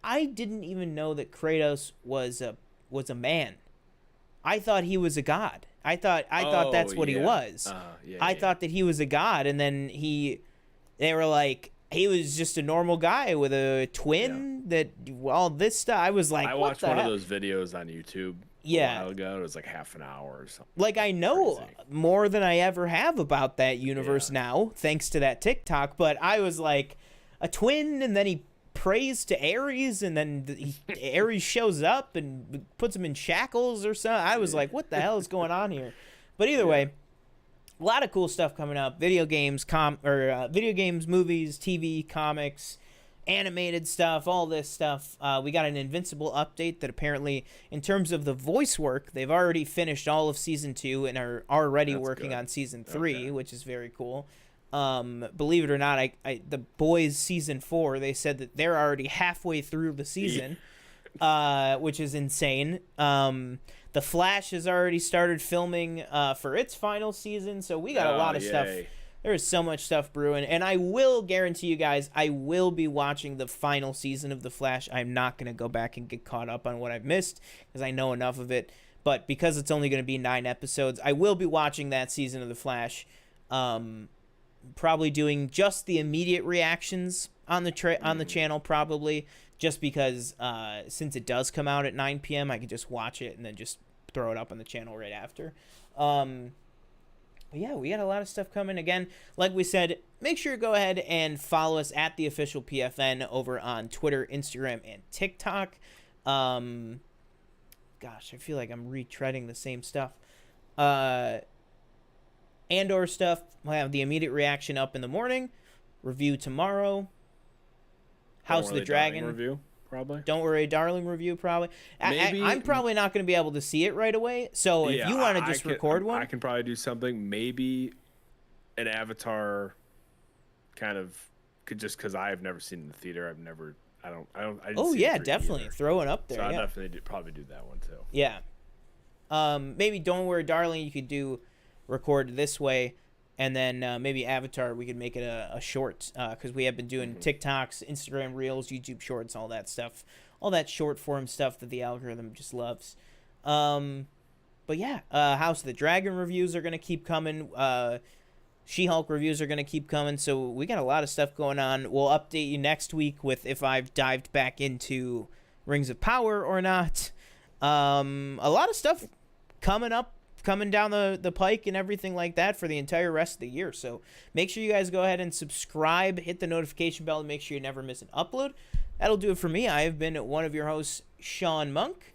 that Kratos was a man. I thought he was a god. I thought that's what he was. I thought that he was a god, and then they were like, he was just a normal guy with a twin that all this stuff. I was like, I watched one of those videos on YouTube a while ago. It was like half an hour or something. Like, I know more than I ever have about that universe now, thanks to that TikTok, but I was like, a twin, and then he prays to Ares, and then Ares shows up and puts him in shackles or something. I was like, what the hell is going on here? But either way, a lot of cool stuff coming up. Video games, movies, TV, comics, animated stuff, all this stuff. We got an Invincible update that apparently, in terms of the voice work, they've already finished all of Season 2 and are already working on Season 3, which is very cool. Believe it or not, the Boys Season 4, they said that they're already halfway through the season. which is insane. The Flash has already started filming for its final season, so we got a lot of stuff. There is so much stuff brewing, and I will guarantee you guys, I will be watching the final season of The Flash. I'm not going to go back and get caught up on what I've missed, because I know enough of it. But because it's only going to be 9 episodes, I will be watching that season of The Flash. Probably doing just the immediate reactions on the on the channel, probably, just because since it does come out at 9 p.m., I can just watch it and then just throw it up on the channel right after. But yeah, we got a lot of stuff coming. Again, like we said, make sure to go ahead and follow us at the official PFN over on Twitter, Instagram, and TikTok. Gosh, I feel like I'm retreading the same stuff. Andor stuff, we'll have the immediate reaction up in the morning. Review tomorrow. House of the Dragon review, probably. Don't Worry, Darling review, probably. I'm probably not going to be able to see it right away. So if you want to just record one, I can probably do something. Maybe an Avatar, kind of, just because I have never seen it in the theater. I didn't oh see yeah, it definitely either. throw it up there. So yeah. I'll definitely probably do that one too. Yeah. Maybe Don't Worry, Darling. You could record this way. And then maybe Avatar, we could make it a short, because we have been doing TikToks, Instagram Reels, YouTube Shorts, all that stuff. All that short form stuff that the algorithm just loves. But yeah, House of the Dragon reviews are going to keep coming. She-Hulk reviews are going to keep coming. So we got a lot of stuff going on. We'll update you next week with if I've dived back into Rings of Power or not. A lot of stuff coming down the pike and everything like that for the entire rest of the year. So make sure you guys go ahead and subscribe, hit the notification bell to make sure you never miss an upload. That'll do it for me. I have been one of your hosts, Sean Monk.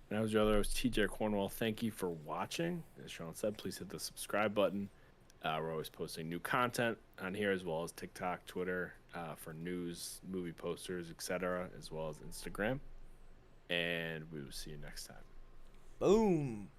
And I was your other host, TJ Cornwell. Thank you for watching. As Sean said, please hit the subscribe button. We're always posting new content on here, as well as TikTok, Twitter, for news, movie posters, etc., as well as Instagram. And we will see you next time. Boom.